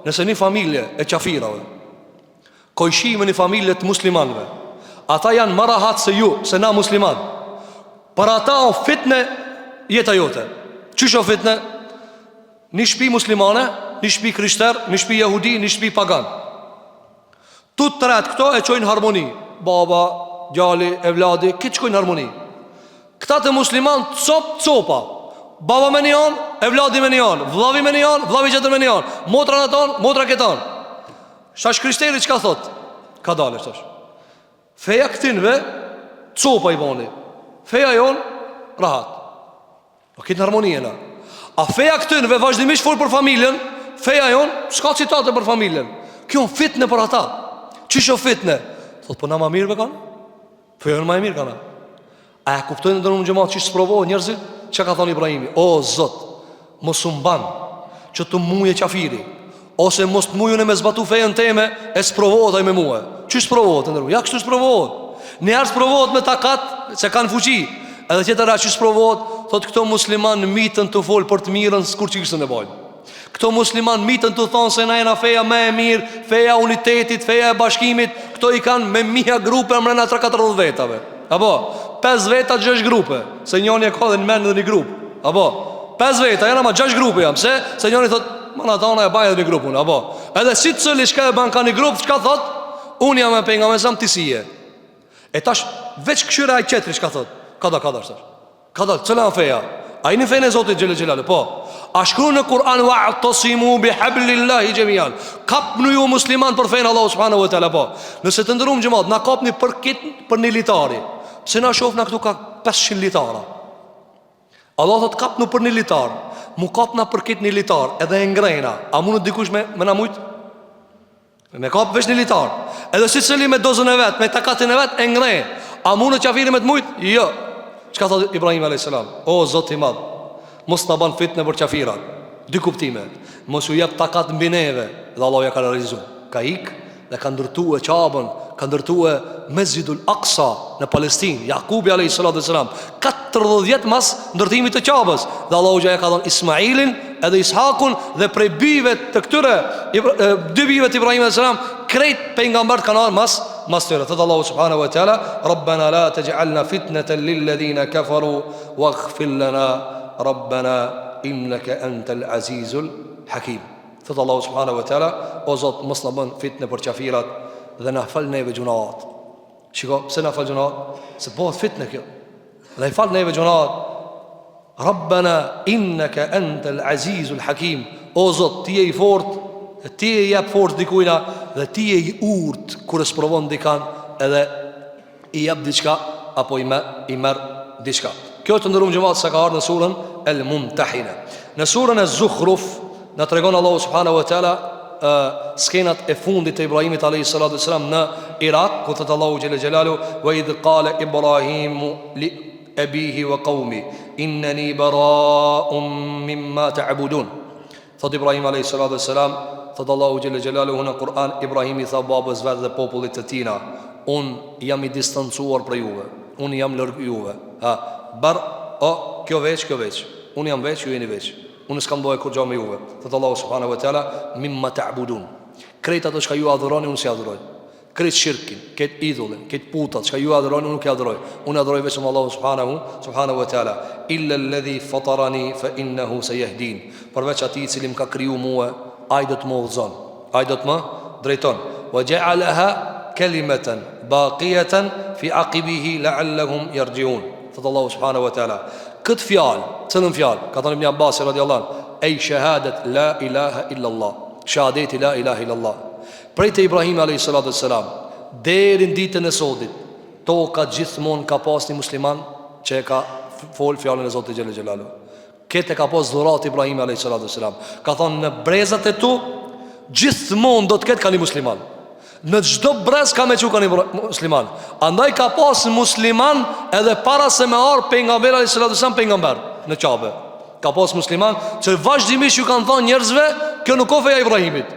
nëse një familje e qafirave kojshime një familje të muslimanve, ata janë më rahat se ju, se na musliman. Për ata o fitne jeta jote. Qysh o fitne? Një shpi muslimane, një shpi krishter, një shpi jehudi, një shpi pagan. Tut të retë këto e qojnë harmoni. Baba, gjali, evladi, këtë qojnë harmoni. Këta të musliman copa, baba me njën, e vladi me njën, vllavi me njën, vllavi qëtër me njën, motra në tonë, motra këtanë. Shash kristeri që ka thot? Ka dalë shtash. Feja këtinve, copa i boni. Feja jonë, rahat. O kitë në harmonijena. A feja këtinve, vazhdimisht folë për familjen, feja jonë, s'ka citate për familjen. Kjo në fitne për ata. Qisho fitne? Thot, po na ma mirë be kanë? Feja jonë ma e mirë kanë. A e kuptojnë në dërmë në gjëmatë që s'provohë njerëzit? Që ka thonë Ibrahimi? O, Zot, mos umban që të muje qafiri, ose mos të mujun e me zbatu fejën teme, e s'provohët aj me muhe. Që s'provohët? Ja, kështu s'provohët. Njerë s'provohët me takat, se kanë fuqi. Edhe tjetëra që s'provohët, thot këto musliman mitën të folë për të mirën s'kur që kështë në bojnë. Këto musliman mitën të thonë se na jena feja me e mirë, feja unitetit, feja e bashkimit. Këto i kanë me mija grupe mrena 3-4 vetave. Apo, 5 veta 6 grupe. Se njoni e ka dhe në menë dhe një grup. Apo, 5 veta, jena ma 6 grupe jam. Se njoni thot, mana ta ona e baje dhe një grupun. Apo, edhe si të cëli shka e ban ka një grup, qka thot? Unë jam e penga me sam tisije. E tash, veç këshyre aj qetri shka thot? Kada shtash. Kada, cële në feja? A i një fejnë e Zotit Gjellë Gjellë, po. A shkru në Kur'an, wa'tasimu bi hablillahi jamian. Kapnu ju musliman për fejnë Allahu subhanahu wa ta'ala, po. Nëse të ndërum gjëmat, na kapni për kitë për një litari. Se na shof na këtu ka 500 litara. Allah thot kapnu për një litar. Mu kapna për kitë një litar, edhe e ngrejna. A mu në dikush me na mujt? Me kap vesh një litar. Edhe si cëli me dozën e vetë, me takatin e vetë, e ngrejnë. A mu në qafiri me të mujt? Jo. Qka thot Ibrahim a.s. O, Zot i madh, mos në ban fitne për qafirat. Dy kuptime. Mos u jep takat mbi neve. Dhe Allah ja ka realizu. Ka ik dhe ka ndërtu e qabën, ka ndërtu e Mesjidul Aqsa në Palestinë. Jakubi a.s. 40 mas ndërtimit të qabës. Dhe Allah ja ka dhon Ismailin edhe Ishakun. Dhe prej bive të këtyre, dy bive të Ibrahim a.s. krejt pejgambert kanë arë mas tëre. Thëtë Allahu subhanahu wa ta'ala, Rabbana la të gjallna fitneten lilledhina kafaru, wa gfir lana Rabbana innaka antal azizul hakim. Thëtë Allahu subhanahu wa ta'ala, o Zot, mos në bën fitne për qafirat dhe na fal neve gjunaat. Shiko, se na fal gjunaat? Se bëhet fitne kjo. Dhe i fal neve gjunaat. Rabbana innaka antal azizul hakim. O Zot, ti je i fort, ti e jep fort dikujna, dhe ti e i urt kur e sprovon dikan, edhe i jep diçka apo i merë diçka. Kjo të ndërum gjëmatë se ka ardhë në surën El Mumtahina. Në surën e Zukhruf në tregon Allahu subhanahu wa ta'ala skenat e fundit të Ibrahimit a.s. në Irak, ku thëtë Allahu gjele gjelalu, wa idh qale Ibrahimu li ebihi wa qawmi inneni bara'um mimma ta'budun. Thot Ibrahim a.s. thot Allahu gjele gjelalu në Kur'an, Ibrahimi tha babës vetë dhe popullit të tina, unë jam i distancuar për juve, unë jam lërgë juve. Kjo veç, unë jam veç, ju jeni veç, unë s'kam dojë kur gjo me juve. Thot Allahu subhanahu wa ta'ala, mimma ta'budun. Krejt ato shka ju adhuroni, unë si adhuroj. Krejt shirkin, krejt idhullin, krejt putat shka ju adhuroni, unë nuk i adhuroj. Unë adhuroj veçëm Allahu subhanahu wa ta'ala. Illa alladhi fatarani fa innahu se jehdin. Përveç ati cilim ka kriju muë, aj do të më udhëzon, aj do të më drejton. Wa ja'alaha kalimatan baqiyatan fi aqibihi la'allahum yarji'un. Thot Allahu subhanahu wa ta'ala, këtë fjalë, cëllën fjalë, ka thënë Ibn Abbas radiallahu anhu, ej shahadet la ilaha illallah, shahadeti la ilaha illallah. Prej të Ibrahim a.s. deri në ditën e sodit, toka gjithmonë ka pas një musliman që e ka folë fjallën e Zotit Gjellë Gjellalu. Këtë e ka pas dhurat Ibrahim a.s. Ka thonë në brezat e tu, gjithmonë do të ketë ka një musliman. Në gjdo brez ka me që ka një musliman. Andaj ka pas musliman edhe para se me arë pejgamber a.s. pejgamber në qabe. Ka pas musliman që vazhdimisht ju kanë thonë njerëzve, kjo nuk o feja Ibrahimit,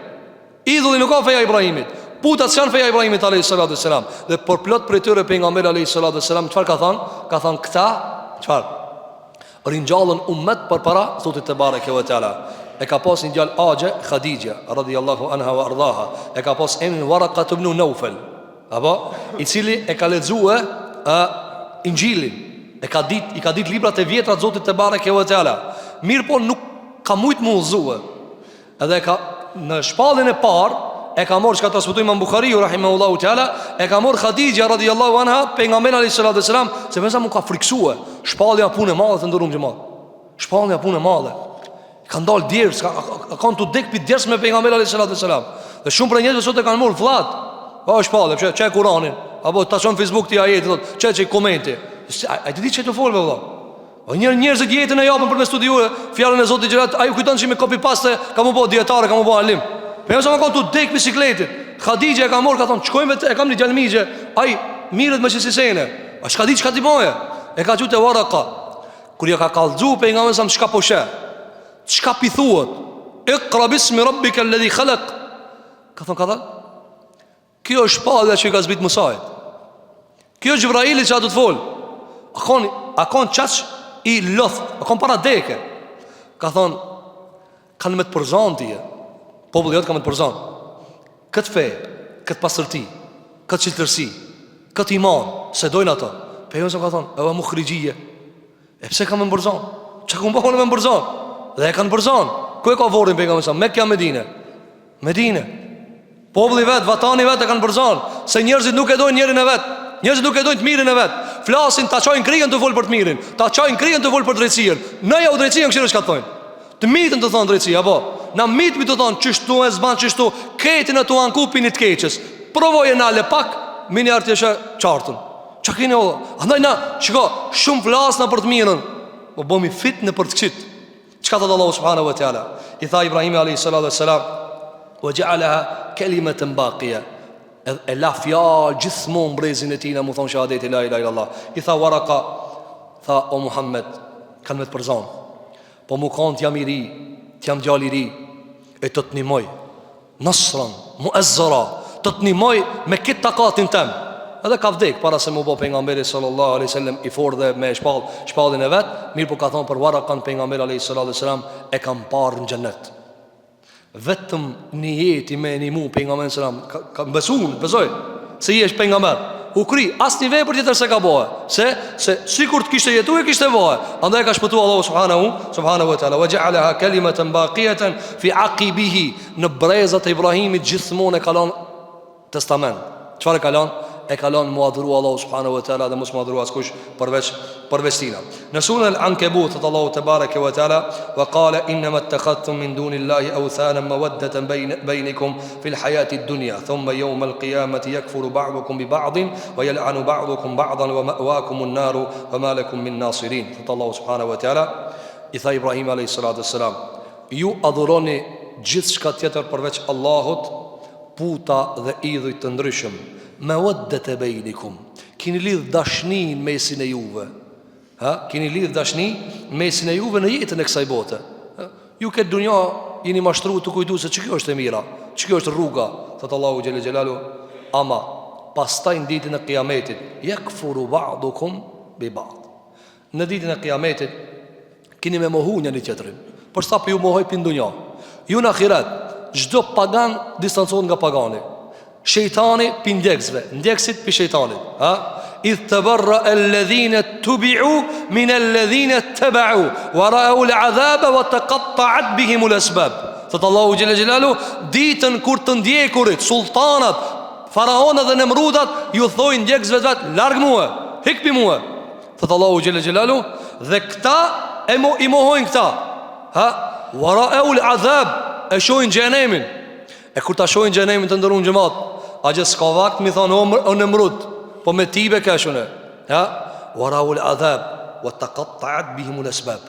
idhulli nuk o feja Ibrahimit, putat që janë feja Ibrahimit a.s. Dhe për plot për tyre pejgamber a.s. Qëfar ka thonë? Ka thonë këta, qëfar? Rinjallën ummet për para Zotit të bareke ve teala. E ka pas një gjallë agje, Khadija radhiallahu anha wa ardhaha. E ka pas emrin Waraqat ibn Nawfal, apo i cili e ka lexue Injilin, i ka dit librat e vjetra të Zotit të bareke ve teala. Mirë po nuk ka mujt më udhëzue. Edhe ka në shpallin e parë e ka marrë, çka transmetoi Imam Buhariu rahimahullahu teala, e ka marrë Khadija radhiallahu anha pejgamberin alayhis salam, se mësa më ka friksue. Shpallja punë e madhe të ndërum xhamat. Shpallja punë e madhe. Kanë dalë djerës, kanë të dek për djerës me pejgamberin alayhis salam. Dhe shumë për njerëzve sot e kanë morë flat. Po shpallja, çe Kur'anin, apo ta çon Facebook ti ajeti thot, çe komenti. Ai ti di çe të folë valla. O njerëzit jetën e japën për me studiuar fjalën e Zotit xhelat, ai kujton se me copy paste ka më bë dietare, ka më bë alim. Po sa më kanë të dek bisikletit. Khadija e ka marrë, ka thonë, "Shkojmë vetë, e kam një djalmigje, ai mirët me çesisene." A çka di çka ti bëje? E ka thënë Waraka. Kur ja ka kallxu pejgamberi sa çka po sheh. Çka pi thuat? Iqra bismi rabbika alladhi khalaq. Ka thonë, kjo është shpallja që i ka zbrit Musait. Kjo është Gjibraili që do të fol. A kon çaç i loth, a kon para deke. Ka thonë, kanë me të përzon ti. Populli jot ka me të përzon. Këtë fe, këtë pastërti, këtë qiltërsi, këtë iman, se dojnë ato. Pejgamberi ka thonë, "Eva mukhrijie." E pse ka më përzon? Çka ku bëhen me përzon? Dhe e kanë përzon. Ku e ka vorrin pejgamberi sa Mekka Medinë? Medinë. Populli vet, vatani vet e kanë përzon, se njerëzit nuk e dojnë njërin e vet. Njerëzit nuk e dojnë të mirin e vet. Flasin ta çojnë krijen të vol për të mirin, ta çojnë krijen të vol për drejtësinë. Në ja u drejtësinë kështu çka thonë. Të mitën të thonë drejtësi, apo na mit mi të thonë çështu e zban çështu, ketin ato ankupin të keqës. Provoje na le pak, mini artëshë çartën. Çka keni o? Andaj na, shiko, shumë flasna për të mirën, po bëmi fitnë për të këqit. Çka thot Allahu subhanahu wa taala? I tha Ibrahim alayhis salam, "Wa ja'alaha kalimatan baqiya." E la fjallë gjithmonë brezin e tina, mu thonë shahadeti la ilaha illallah. I tha Waraka, tha o Muhammed, kanë me të përzon, po mu kanë t'jam i ri, t'jam djali i ri, e të t'nimoj Nasran, muezzara, të t'nimoj me kitë takatin tem. Edhe ka vdek para se mu bo pejgamberi sallallahu alaihi wasallam i forë dhe me shpallin e vet. Mirë po ka thonë për Warakan pejgamberi alaihi sallallahu alaihi wasallam e kam parë në xhennet. Vetëm një jeti me një mu pejgamberin sallam ka besoj se i është pejgamber. U kri as një vepër tjetër se ka bëhe, se sikur të kishte jetu e kishte bëhe. Andaj ka shpëtu Allahu subhanahu wa taala, "Wa ja'alaha kalimatan baqiyatan fi aqibihi." Në brezat e Ibrahimit gjithmonë e kalon testament. Çfarë kalon? E kalon mu adhuru Allahu subhanahu wa taala dhe mos mu adhuru askush përveç tina. Në surën Al-Ankabut thot Allahu te bareke wa taala, "Wa qala innama ittakhadhtum min dunillahi awthanan mawaddatan bainakum fil hayati ad-dunya thumma yawm al-qiyamati yakfuru ba'dukum bi ba'din wa yal'anu ba'dukum ba'dan wa ma'wakum an-nar wa ma lakum min nasirin." Thot Allahu subhanahu wa taala, i tha Ibrahim alayhis salatu wassalam, "Ju adhuroni gjithçka tjetër përveç Allahut, puta dhe idhuj të ndryshëm. Mawaddat bainakum." Keni lidh dashnin mesin e juve. Keni lidh dashni mesin e juve në jetën e kësaj bote. Ju këtë dunja jeni mashtruar të kujtu se ç'kjo është e mira, ç'kjo është rruga. Thot Allahu xhel xelalu, "Ama pastaj në ditën e Kiametit yakfuru ba'dukum bi ba'd." Në ditën e Kiametit keni me mohu njëri tjetrin. Për sa po ju mohoj pin dunja. Ju në ahiret çdo pagan distancohet nga pagani. Shejtani pin ndjeksit pi shejtanit. Idh tabarra alladhina tubi'u min alladhina taba'u wa ra'u al'adhaba wa taqatta'at bihim al'asbab. Thot Allahu xhel xelalu, ditën kur të ndjekurit, sultanat, faraonat dhe nemrudat ju thojnë ndjekësve vet, larg mua, hik pi mua. Thot Allahu xhel xelalu, dhe këta i mohojnë këta. Wa ra'u al'adhab, e shohin xhenemin. E kur ta shohin xhenemin të ndërun xhamat, a gjë s'ka vakt mi thonë o nemrut, po me tibe këshune. Wa ra'u al'adhab wa taqatta'at bihim al'asbab.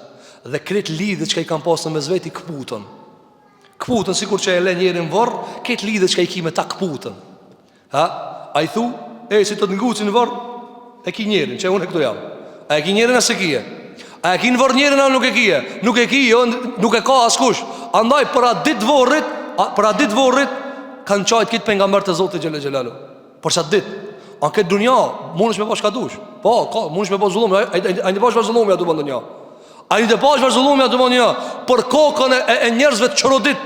Dhe kret lidhje që i kanë pasur mes veti kputën. Kputën sikur që e lë njërin varr, kret lidhje që i kime ta kputën. Ai thu, si të ngucin varr, e ki njërin, që unë këtu jam. A e ki njërin as e kije? A e ki në varr njërin as nuk e kije? Nuk e ki, nuk e ka askush. Andaj për atë ditë vorrit kanë qajt kitë pejgamber të Zotit xhel xelalu. Për çat ditë, an këtë dunja mundesh me pas ka dush. Po, ka, mundesh me pas zullum, ai të bash zullum ja do bën dunja. Ai të bash zullum ja do bën dunja. Për kokën e njerëzve të çorodit,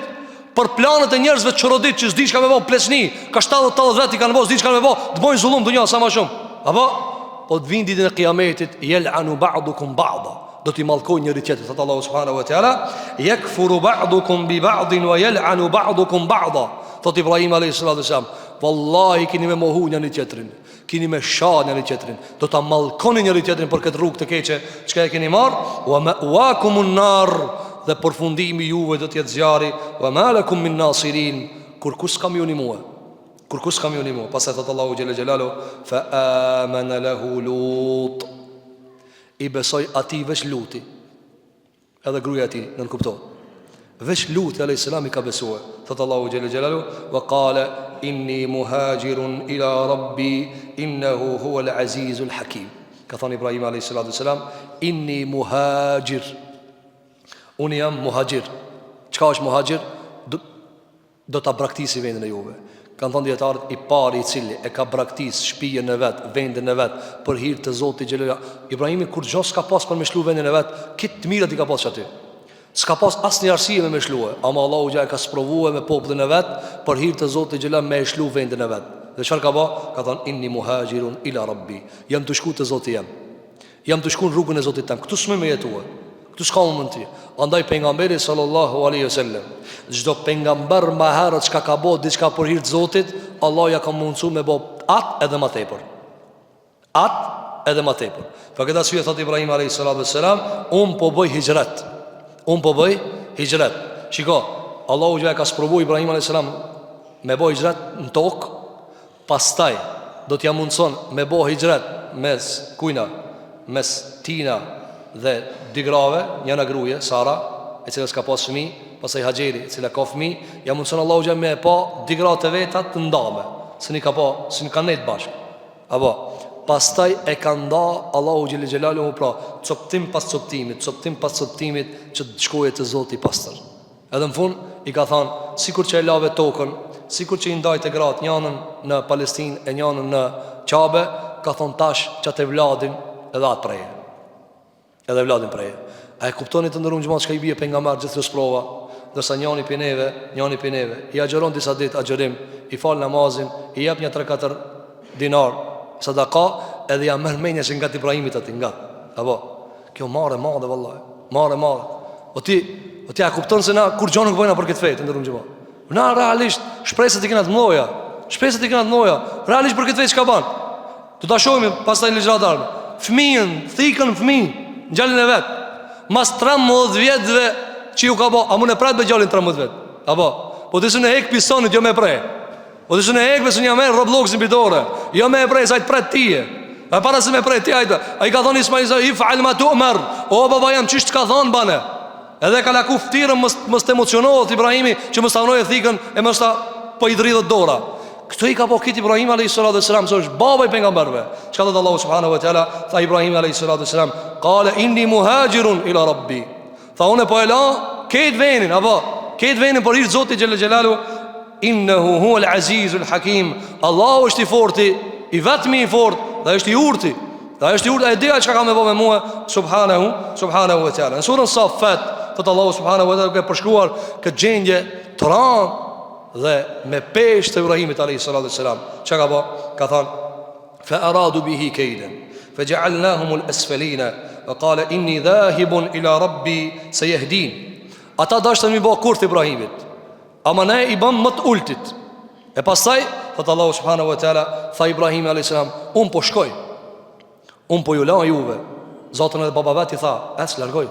për planet e njerëzve të çorodit që s'di çka me bë plesni, ka 70-80 vjet i kanë bë, s'di çka me bë, të bëjnë zullum dunja sa më shumë. Apo po të vinë ditën e Kiametit, yel'anu ba'dukum ba'da. Do t'i mallkojnë njëri tjetrin. Thot Allahu subhanahu wa taala, yakfuru ba'dukum bi ba'din wa yal'anu ba'dukum ba'da. Thot Ibrahim alayhis salam, wallahi keni me mohu njëri tjetrin, kini me shah njëri tjetrin, do ta mallkoni njëri tjetrin për këtë rrugë të keqe çka e keni marr. Wa ma'wakumun nar, dhe përfundimi juve do të jetë zjarri. Wa ma lakum min nasirin, kur kus kam ju ndihmua, kur kus kam ju ndihmua. Pastaj thot Allahu xhela xhelalu, fa amana lahu Lut, i besoi atij veç Luti, edhe gruaja e tij, nën kupton. Veç Luti alayhis salam i ka besuar. Thot Allahu xhela xhelalu, wa qala inni muhajirun ila rabbi innahu huwa al-azizul hakim. Ka thënë Ibrahim alayhis salam, inni muhajir, unë jam muhajir. Çka është muhajir? Do ta braktisi vendin e juve. Kanë thënë dietarët, i pari i cili e ka braktis shtëpinë e vet, vendin e vet për hir të Zotit xhelal. Ibrahimi kur gjos s'ka pas për me shlu vendin e vet, këtë të mirat i ka pas aty. S'ka pas asnjë arsye me shlue, ama Allahu xha e ka sprovuar me popullin e vet për hir të Zotit xhelal me shlu vendin e vet. Dhe çfarë ka bë? Ka thënë inni muhajirun ila rabbi, jam të shku te Zoti jam. Jam të shku në rrugën e Zotit tam. Këtu s'më me jetuar. Këtu s'ka më mund ti. Andaj pejgamberi sallallahu alaihi wasallam, çdo pejgamber më herët çka ka bë diçka për hir të Zotit, Allah ja ka mundsuar me bë atë edhe më tepër. Atë edhe më tepër. Për këtë arsye thot Ibrahim alayhis salam, po bëj hijrat. Po bëj hijrat. Shiko, Allahu ja ka sprovuar Ibrahim alayhis salam me bë hijrat në tokë, pastaj do t'ja mundson me bë hijrat mes kujna, mes tina dhe dy grave, njëna gruaje, Sara, e cila s'ka pas fëmijë, pastaj Hajeri, e cila ka fëmijë, ja mundson Allahu xha me pa dy gratë të veta të ndame, se ni ka pa, se ni kanë net bashkë. Apo, pastaj e ka nda Allahu xhel xhelalu pra, coptim pas coptimit që të shkojë te Zoti i pastër. Edhe në fund i ka thënë, sikur që e lave tokën, sikur që i ndajte gratë njënën në Palestinë e njënën në Qabe, ka thënë tash çat e vladin edhe atë preje. Edhe vladin preje. A e kuptoni të ndërum gjëmat që ka i bje pejgamber gjithë sprova, dërsa njëni për neve, i agjeron disa ditë agjerim, i falë namazin, i jep një 3-4 dinar sadaka, edhe ja mërmenja që nga të Ibrahimit ati nga. Apo, kjo marë e madhe vallaj, marë e madhe. O ti a kupton se na kur gjo nuk vojna për këtë fejtë, ndërum gjëmat. Na realisht, shpresët i kena të mloja, realisht për këtë fejtë që ka banë. Të ta shojmë pas taj ligjratarme. Fëmijën, thikën fëmijën, në gjallin e vetë, mas 13 vjetëve që ju ka bo, a mun e prajtë be gjallin 13 vetë. Apo, po të së në hek pisonit, jo me prej. Po të së në hek besë një me Roblox në bitore, jo me prej, sa i të prajtë tije. A para se me prej tija, a i ka thonë Ismail, i fa'al ma tu mërë, o baba jam, qishtë ka thonë bane. Edhe ka laku fëtirën, mës të emocionohet Ibrahimi, që mës të anoj e thikën, e mës të po i dridhët dora. Këto i ka po kitë Ibrahim a.s. Se është baba i pengamberve. Që ka dhëtë Allahu subhanahu wa ta'ala, tha Ibrahim a.s. Kale inni muhajirun ila rabbi. Tha une po e la, ketë venin, apo ketë venin për hirtë Zotit Gjelle Gjelalu. Innehu hua al-azizul hakim. Allahu është i forti, i vetmi i fort, dhe është i urti. Dhe është i urti, e dhja që ka me bo me mua, subhanahu wa ta'ala. Në surën Safat, thëtë Allahu subhanahu wa ta'ala, ke përshkruar këtë gjendje të ranë dhe me peshë të Ibrahimit alayhis salam. Çka ka bë? Ka thënë fa aradu bihi kaydan fa ja'alnahum al-asfalina wa qala inni dhahibun ila rabbi sayahdin. Ata dashën mi bë kurth Ibrahimit, ama ne i bëm më të ultit. E pastaj thot Allahu subhanahu wa taala, tha Ibrahim alayhis salam, po shkoj, po ju la juve. Zotën edhe baba vet i tha, as largoj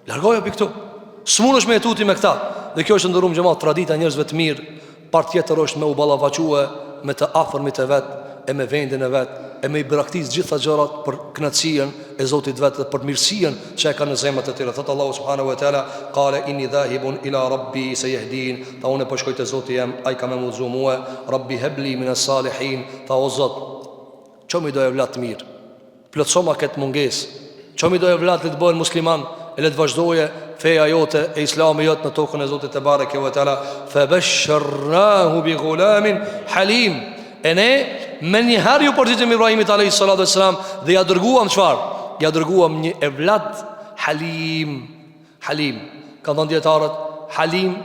për këtu, s'munësh me jetuti me këta. Dhe kjo është ndërum gjëmat tradita njerëzve të mirë. Par tjetër është me u ballafaque me të afërmit e vet, e me vendin e vet, e me i braktis gjitha gjërat për kënaqësinë e Zotit vet dhe për mirësinë që e ka në zemrat e tyre. Thot Allahu subhanahu wa taala, qala inni dhahibun ila rabbi sayahdin. Tha unë po shkoj te Zoti jam, ai ka më mundzuar mua, rabbi habli min as-salihin. Tha o Zot, çomi do e vlat mirë, plotsoma këtë mungesë, çomi do e vlat të bëhen musliman, e le të vazhdoje feja jote e islami jote në tokën e Zotit te bareke ve teala. Fa basharnahu bi ghulamin halim. E ne me një herë ju përgjigjem Ibrahimit alayhis salatu wassalam dhe ja dërguam çfarë? Ja dërguam një evlat halim. Ka thënë dietarët, halim,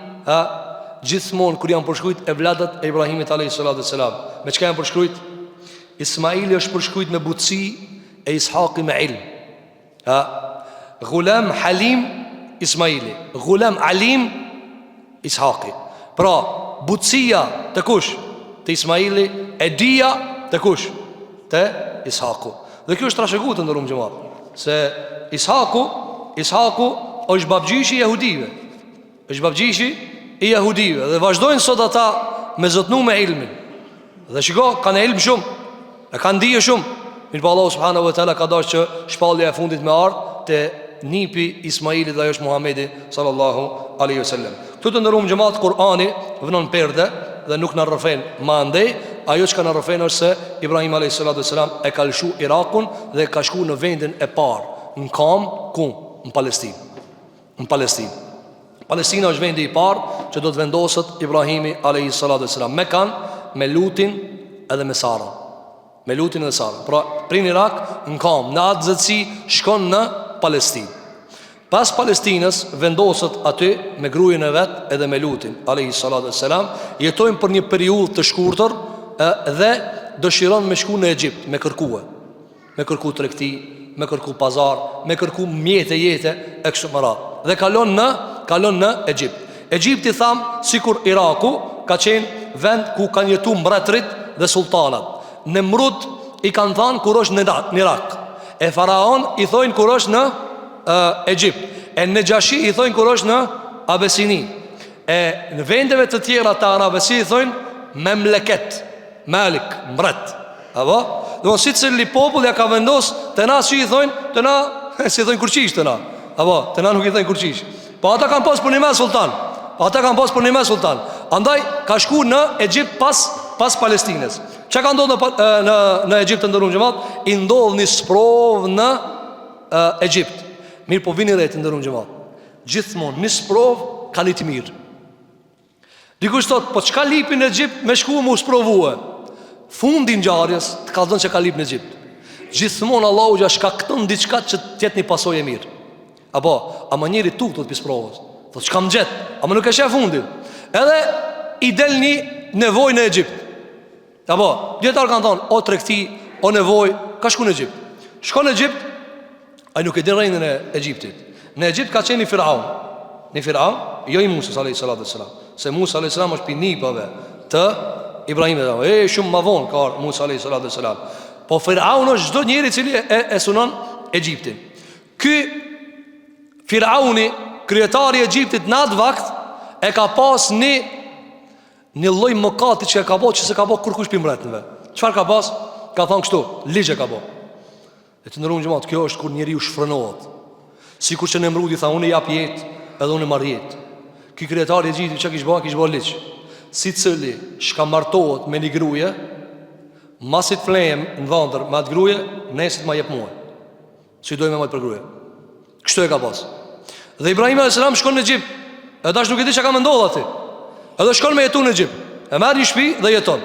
gjithmonë kur janë përshkruajt evlatët e Ibrahimit alayhis salatu wassalam, me çka janë përshkruajt? Ismaili është përshkruajt me butësi e Ishaqi me ilm. Ghulam halim Ismaili, ghulam alim Ishaqi. Pra, butësia të kush? Të Ismaili, e dija të kush? te Ishaku. Dhe kjo është trashëguar të ndërum xhamat, se Ishaku është babgjishi i jehudive. Është babgjishi i jehudive dhe vazhdojnë sot ata me zotnu me ilmin. Dhe shiko, kanë ilm shumë, e kanë dije shumë. Mirë pa Allahu subhanahu wa taala ka dashur që shpallja e fundit me ardh te nipi Ismailit dhe ajo është Muhamedi sallallahu alaihi wasallam. Këtu të ndërum xhamat, Kur'ani vënon perde dhe nuk na rrëfen më andej. Ajo që ka në rrëfen është se Ibrahim a.s. e ka lëshu Irakun dhe ka shku në vendin e parë, në Kam, ku? Në Palestinë. Palestina është vendi i parë që do të vendoset Ibrahimi a.s. Me kanë, me Lutin edhe me Sara. Me Lutin edhe Sara. Pra, prin Irak, në Kam, në atë zëtësi shkon në Palestinë. Pas Palestinës vendoset aty me gruajën e vet edhe me Lutin a.s. Jetojnë për një periudhë të shkurtër dhe dëshiron me shku në Egjipt, me kërku tregti, me kërku pazar, me kërku mjete jete e kështu me radhë. Dhe kalon në Egjipt. Egjipti tham, sikur Iraku ka qenë vend ku kanë jetu mbretërit dhe sultanat. Nemrut i kanë thanë kur është në Irak, e Faraon i thojnë kur është në Egjipt, e Nejashi i thojnë kur është në Abesini, e në vendeve të tjera të Arabesi i thojnë Memleket, Malik, mbret. Apo? Do si cili popull ja ka vendos të na si i thojnë, të na si thojnë kurqish të na. Apo? Të na nuk i thojnë kurqish. Po ata kanë pas për një mes sultan. Andaj ka shku në Egjipt pas Palestinës. Çka ka ndodhur në Egjipt të ndërum xhamat? I ndodh një sprovë në Egjipt. Mirë po vini rejtë ndërum xhamat. Gjithmonë një sprovë ka një të mirë. Dikush thot, po çka lipi në Egjipt me shku më u sprovue? Fundi ngjarjes të ka thënë se ka lip në Egjipt. Gjithmonë Allahu ja shkakton diçka që të jetë një pasojë e mirë. Apo, ama njëri tutët pis provës. Thot çka më gjet, ama nuk e sheh fundin. Edhe i del një nevojë në Egjipt. Apo, dietar kanë thonë, o tregti, o nevojë, ka shku në Egjipt. Shkon në Egjipt, ai nuk e din rrethën e Egjiptit. Në Egjipt ka qenë një Firaun, jo i Musa alayhis salam. Se Musa alayhis salam është pinipave të Ibrahimit. Shumë më vonë ka Musa alayhis salam. Po Firaun është çdo njeri i cili e sunon Egjiptin. Ky Firauni, kryetari i Egjiptit në atë vakt, e ka pas një lloj mëkati që e ka bërë që se ka bërë kurkush pi mbretëve. Çfarë ka pas? Ka thonë kështu, ligj e ka bërë. E të ndërruan xhamat, kjo është kur njeriu shfrenohet. Sikur që Nemrudi tha, unë jap jetë, edhe unë marr jetë. Ky kryetari i Egjiptit çka kishte bërë ligj. Si cili shka martohet me një gruje, masit flejem në dhëndër me atë gruje, nesit ma jep muaj. Si dojme majtë për gruje. Kështu e ka pas. Dhe Ibrahim a.s. shkon në Egjipt, e dash nuk e di që ka me ndodhë ati. Edhe shkon me jetu në Egjipt, e merë një shpi dhe jeton.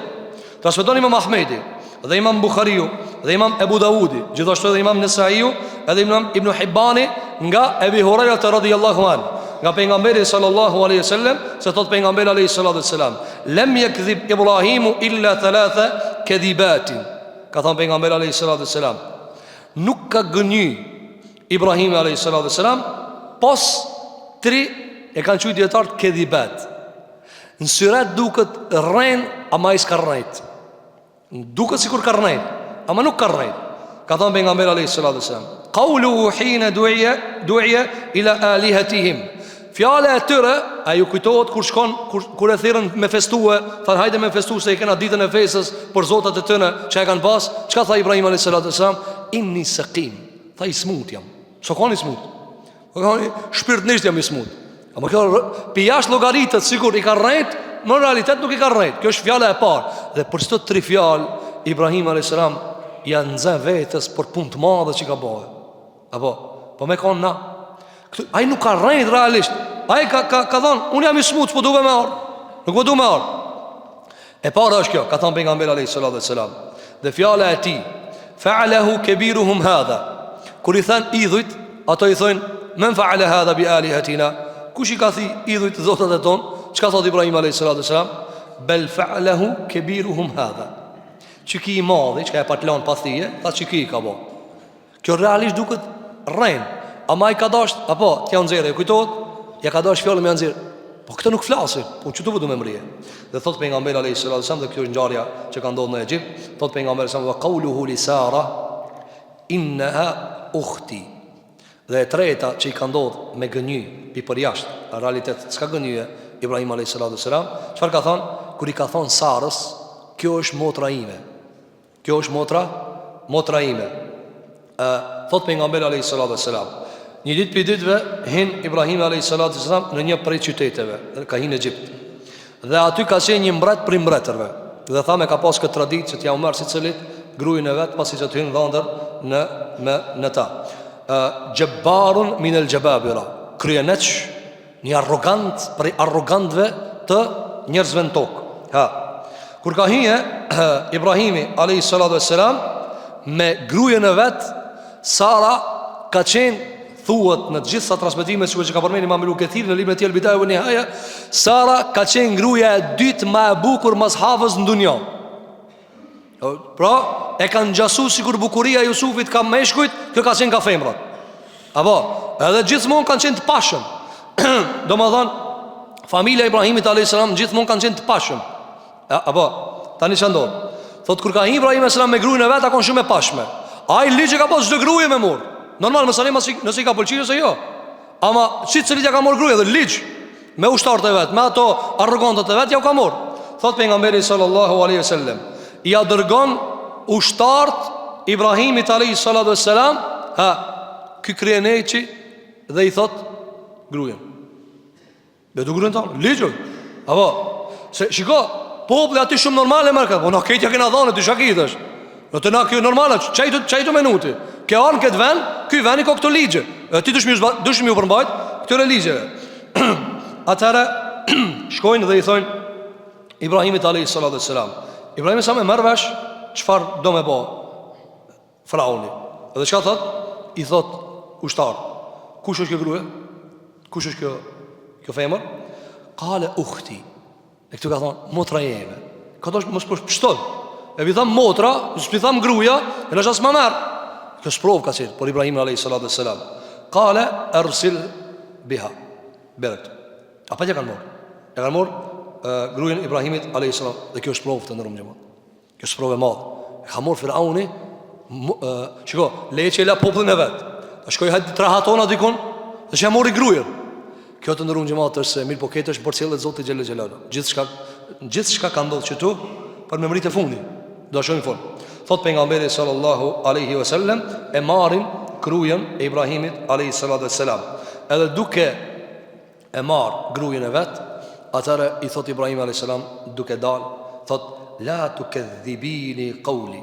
Transmeton Imam Ahmedi, dhe Imam Bukhariu, dhe Imam Ebu Dawudi, gjithashtu edhe Imam Nesaiu, edhe Imam Ibn Hibbani, nga Ebi Huraira të radhiyallahu anhu, nga pejgamberi sallallahu alaihi wasallam, se thot pejgamberi alaihi salatu wassalam, lem yakdhib Ibrahimu illa thalatha kadhibatin. Ka thon pejgamberi alaihi salatu wassalam, nuk ka gënjy Ibrahim alaihi salatu wassalam pos 3 e kanë thujë dietar kadhibat. Në syrat duket rren, ama ai s'ka rrejt. Duket sikur ka rrejt, ama nuk ka rrejt. Ka thon pejgamberi alaihi salatu wassalam, qawluhu hina du'iya ila alihatihim. Fjala e tyre, a ju kujtohet kur shkon, kur e thirrën me festue, than hajde me festu se i kena ditën e fesës për zotat e tëne që e kanë pas. Çka tha Ibrahim alayhis salam? Inni saqim. Tha i smut jam. Çka kanë i smut? Shpirtnisht jam i smut. Ama kjo pi jashtë llogaritet sikur i ka rrejt, në realitet nuk i ka rrejt. Kjo është fjala e parë. Dhe për çdo 3 fjalë Ibrahim alayhis salam ja nxë vetes për punë të madhe që ka bëu. Apo, po me kanë na. Ai nuk ka rrejt realisht. Ai ka thonë, unë jam i smut, po duve me orë. Nuk po du me orë. E para është kjo, ka thonë pejgamberi alayhis salam. Dhe fjala e tij, fa'alahu kabiruhum hadha. Kur i than idhujt, ato i thonë, men fa'ala hadha bi alihatina. Kush i ka thi idhujt zotat e ton? Çka thot Ibrahim alayhis salam? Bel fa'alahu kabiruhum hadha. Çiki i madhi, çka e patlan pas thije, tha çiki i ka bë. Kjo realisht duket rren. Ama i ka dash, apo t'ja nxjerrë, kujtohet? Ja ka dash fjalën me nxjerr. Po këto nuk flasin, po çu do vëdu me mrije. Dhe thot pejgamberi alayhis salam, dhe kjo është ngjarja që ka ndodhur në Egjipt, thot pejgamberi sa wa qawluhu li Sara innaha ukhti. Dhe e treta që i ka ndodhur me gënjy pi për jashtë, në realitet s'ka gënjye Ibrahim alayhis salam, çfarë ka thënë? Kur i ka thënë Sarës, kjo është motra ime. Kjo është motra ime. Thot pejgamberi alayhis salam, një ditë për ditëve hin Ibrahim alayhis salam në një prej qyteteve, ka hin në Egjipt. Dhe aty ka qenë një mbret prej mbretërve. Dhe thamë ka pas këtë traditë që t'ja u marr secilit gruajën e vet pasi që të hynë dhëndër në ta. Jabbarun min al-jababira, kryeneç, një arrogant prej arrogantëve të njerëzve në tokë. Kur ka hije Ibrahimi alayhis salam me gruajën e vet, Sara ka qenë, thuhet në të gjitha transmetimet që ka përmendur Imam Ibn Kathir në librin e tij Al-Bidaya wa Nihaya, Sara ka qenë gruaja e dytë më e bukur mas Hafës në dunjë. Pra, e kanë ngjasu sikur bukuria e Jusufit ka meshkujt, kjo ka qenë ka femrat. Apo, edhe gjithmonë kanë qenë të pashëm. Domethënë, familja e Ibrahimit alayhis salam gjithmonë kanë qenë të pashëm. Apo, tani ç'a ndodh? Thot kur ka Ibrahim alayhis salam me gruajën e vet, ka qenë shumë e pashme. Ai liçi ka pas çdo gruaje me mor. Normal, nëse i ka pëlqyer ose jo. Ama çit ja ka marr gruaja dhe liç me ushtarët e vet, me ato arrogantët e vet, ja u ka marr. Thot pejgamberi sallallahu alaihi wasallam, ja dërgon ushtarët Ibrahimit alayhis salam, ky kryeneçi dhe i thot gruaja. Dhe du gruaja tonë, liçoj. Apo, se shiko, populli aty shumë normale merr ka. Po na këtja kena dhënë ti shakitesh. Do të na kjo normale, çajtu minuti. Ke anë këtë vend, ky vend i ka këto ligje. Ti dush më u përmbajt këtyre ligjeve. Atëra shkojnë dhe i thonë Ibrahimit alayhis salam. Ibrahim sa më merr vesh çfarë do më bë faraoni. Edhe çka thot? I thot ushtar. Kush është kjo grua? Kush është kjo femër? Qale ukhti. E këtu ka thonë motra jeme. Ka dosh mos po shtoj. E vi tham motra, s'pi tham gruaja, e nëse as më merr. Kjo sprov ka qenë por Ibrahim alayhis salam. Qale arsil biha. Berët. Apo ja kanë marrë. E kanë marrë gruajën Ibrahimit alayhis salam. Dhe kjo sprov të ndërmë xhamat. Kjo sprov e madh. E ka marrë Firauni. Shiko, leçi la popullin e vet. Ta shkoi hajt trahatona dikun, dhe s'ja mori gruajën. Kjo të ndërmë xhamat është se mirë po këtë është porcellë Zoti xhelal xhelal. Gjithçka ka ndodhur këtu për me mritë fundi. Do shohim fol. Thot pejgamberi sallallahu alaihi wasallam, e marrin gruajën e Ibrahimit alayhis salam. Edhe duke e marr gruajën e vet, atëra i thot Ibrahim alayhis salam duke dal, thot la tukadhibini qawli.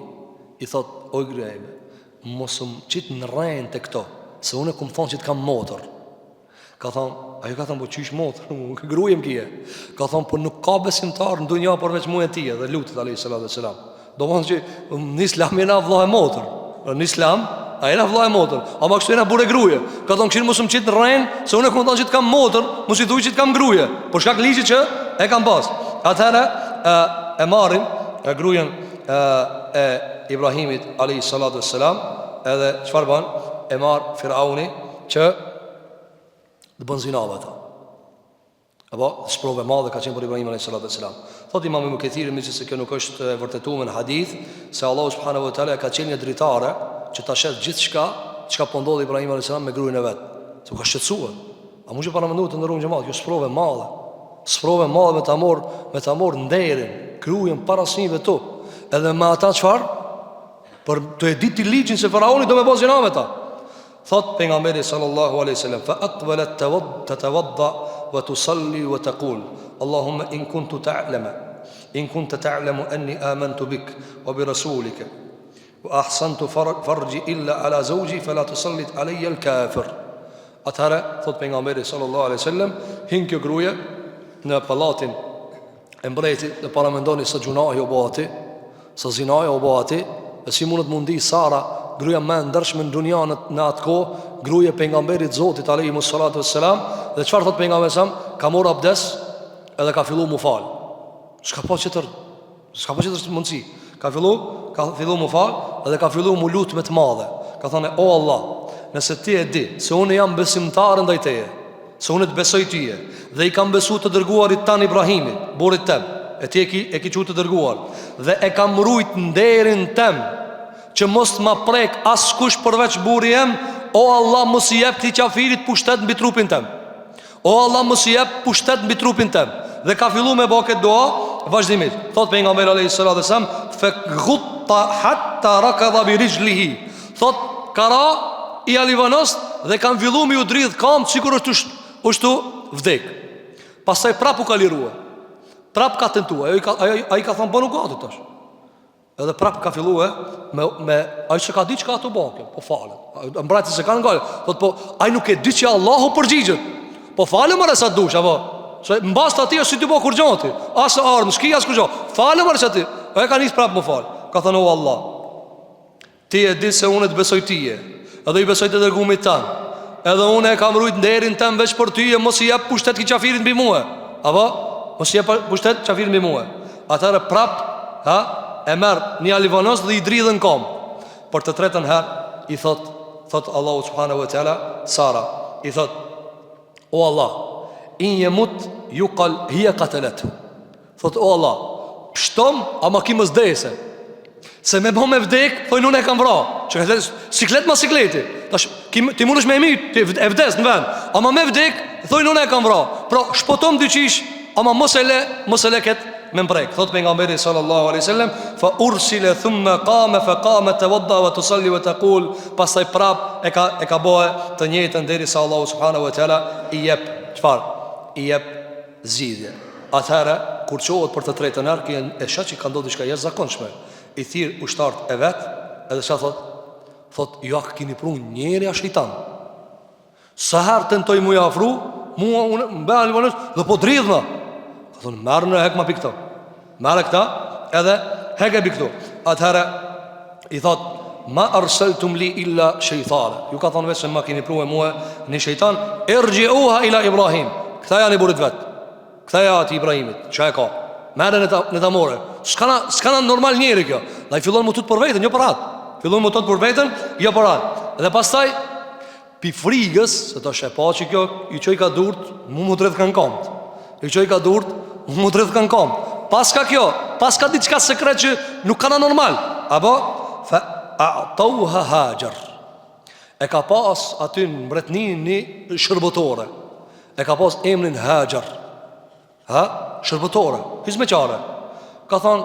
I thot o gruaja, mos çit në rrenë te këto, se unë kum thon që të kam motor. Ka thon, ajo ka thon po çish motor, gruajëm kje. Ka thon po nuk ka besimtar në dunjë përveç mua e ti dhe lutet alayhis salam. Do mos që në Islam jena vëlla e motor. Në Islam a jena vëlla e motor. Ama kështu jena burë gruaje. Ka thon kishin mos më çit në rrenë, se unë kum thon që të kam motor, mos i thuaj që të kam gruaje. Por shkak ligjit që e kam pas. Atëra e marrin gruajën e Ibrahimit alayhis salam, edhe çfarë bën? E marr Firauni që të bën zinave ata. Apo sprove madhe ka qenë për Ibrahim alayhis salam. Thot Imam Ibn Kathir, se kjo nuk është e vërtetuar në hadith, se Allah subhanahu wa taala ka qenë një dritare që ta shef gjithçka çka po ndodhi Ibrahim alayhis salam me gruajën e vet. Se ka shqetësuar. A mund të paramendohet të ndërrojë xhamat, kjo sprove madhe. Sprove madhe me ta marr nderin, gruajën para sinjve tu. Edhe me ata çfarë? Për të e ditë ligjin se faraoni do me bëj zinave ta. Thot pejgamberi sallallahu alaihi wasallam, fa aqbalat tatawadda wa tusalli wa taqul Allahumma in kunta ta'lamu anni amantu bik wa bi rasulika wa ahsantu farji illa ala zawji fala tusallit alayya al-kafir. Atëra thot pejgamberi sallallahu alaihi wasallam, hin kjo gruaje në pallatin e mbretit dhe paramendoni se gjunahi u bëati, se zinaja u bëati, e si mundet mundi Sara, gruaja më e ndershme në dunja në atë kohë, gruaja e pejgamberit Zotit alayhi salatu wassalam, dhe çfarë thot pejgamberi sam, ka marr abdes edhe ka filluar mu fal. S'ka pa çetër mundsi. Ka filluar mu fal edhe ka filluar mu lut me të madhe. Ka thënë o Allah, nëse ti e di se unë jam besimtar ndaj teje, se unë të besoj tyje dhe i kam besu të dërguarit tan Ibrahimit, burrit tem, e ti e ki qu të dërguar, dhe e kam rujt nderin tem që mos ma prek askush përveç burri jem, o Allah mos i jep ti qafirit pushtet mbi trupin tem, o Allah mos i jep pushtet mbi trupin tem. Dhe ka fillu me bë këtë dua vazhdimisht. Thot pejgamberi alayhis salam, fa ghutta hatta rakadha bi rijlihi. Thot kara i alivanost dhe kanë fillu me u dridh kam sikur është vdek. Pastaj prap u ka lirua. Prap ka tentuar. Ai ka thënë bënu gati tash. Edhe prap ka filluar me ai që ka diçka ato banke, po falet. Mbrati se kanë gol. Thot po ai nuk e di që Allahu përgjigjet. Po falë më sa dush apo. Se mbas të ati është si të po kur gjati. Asë armë, shki asë kur gjati. Falë më rështë ati. E ka njësë prapë më falë. Ka thënë o Allah, ti e di se unë të besoj tije, edhe i besoj të dërgumit tanë, edhe unë e kam rujt nderin tem veç për tyje, mos i jep pushtet ki qafirin bi muhe. Apo? Mos i jep pushtet qafirin bi muhe. Atërë prapë e merë një alivanos dhe i dridhën kom. Për të tretën her i thot Allahu subhanahu wa ta'ala Sara, i thot o Allah, in jemut ju kal hia katelet. Thot o Allah, pështom ama ki më zdese, se me bo me vdek thojnë unë e kam vra, që ka siklet ma sikleti tash, ti mund është me emi ti e vdes në vend, ama me vdek thojnë unë e kam vra. Pra shpotom dyqish, ama mos e le ket me mprek. Thot pejgamberi sallallahu alaihi wasallam, fa ursile thumma qama fa qama tawadda wa tusalli wa taqul. Pastaj prap e ka bëhe të njëjtën derisa Allahu subhanahu wa taala i jep çfarë? I jep zgjidhje. Atëherë kur çohet për të tretën herë, e shoh që ka ndodhur diçka jashtëzakonshme. I thirr ushtart e vet, edhe çfarë thot? Thot, jo keni pru njëri a shejtan. Sa herë tentoj mu ja afru, mua unë mbe alivanos dhe po dridhna. Ka thonë, merë në hek ma pi këto. Merë këta edhe hek e pi këto. Atëherë i thot, ma arseltum li illa shejtane. Ju ka thonë vetë se ma keni pru e mua një shejtan. Irgjiuha ila Ibrahim. Këta janë i burit vetë. Këta janë ati Ibrahimit. Qa e ka? Merë në ta more. S'kana normal njeri kjo. Dhe i fillon më tut për vetën, jo për atë. Fillon më tut për vetën, jo për atë. Dhe pastaj pi frigës, se ta shepa që kjo i qoj ka durt, mu dredh kanë kamt. I qoj ka durt, mu dredh kanë kamt. Pas ka kjo, pas ka diçka sekret që nuk kana normal. Apo? Fa a'tauha Hajar. E ka pas aty në mbretnin një shërbëtore. E ka pas emrin Hajar. Shërbëtore, hizmeqare. Ka thonë,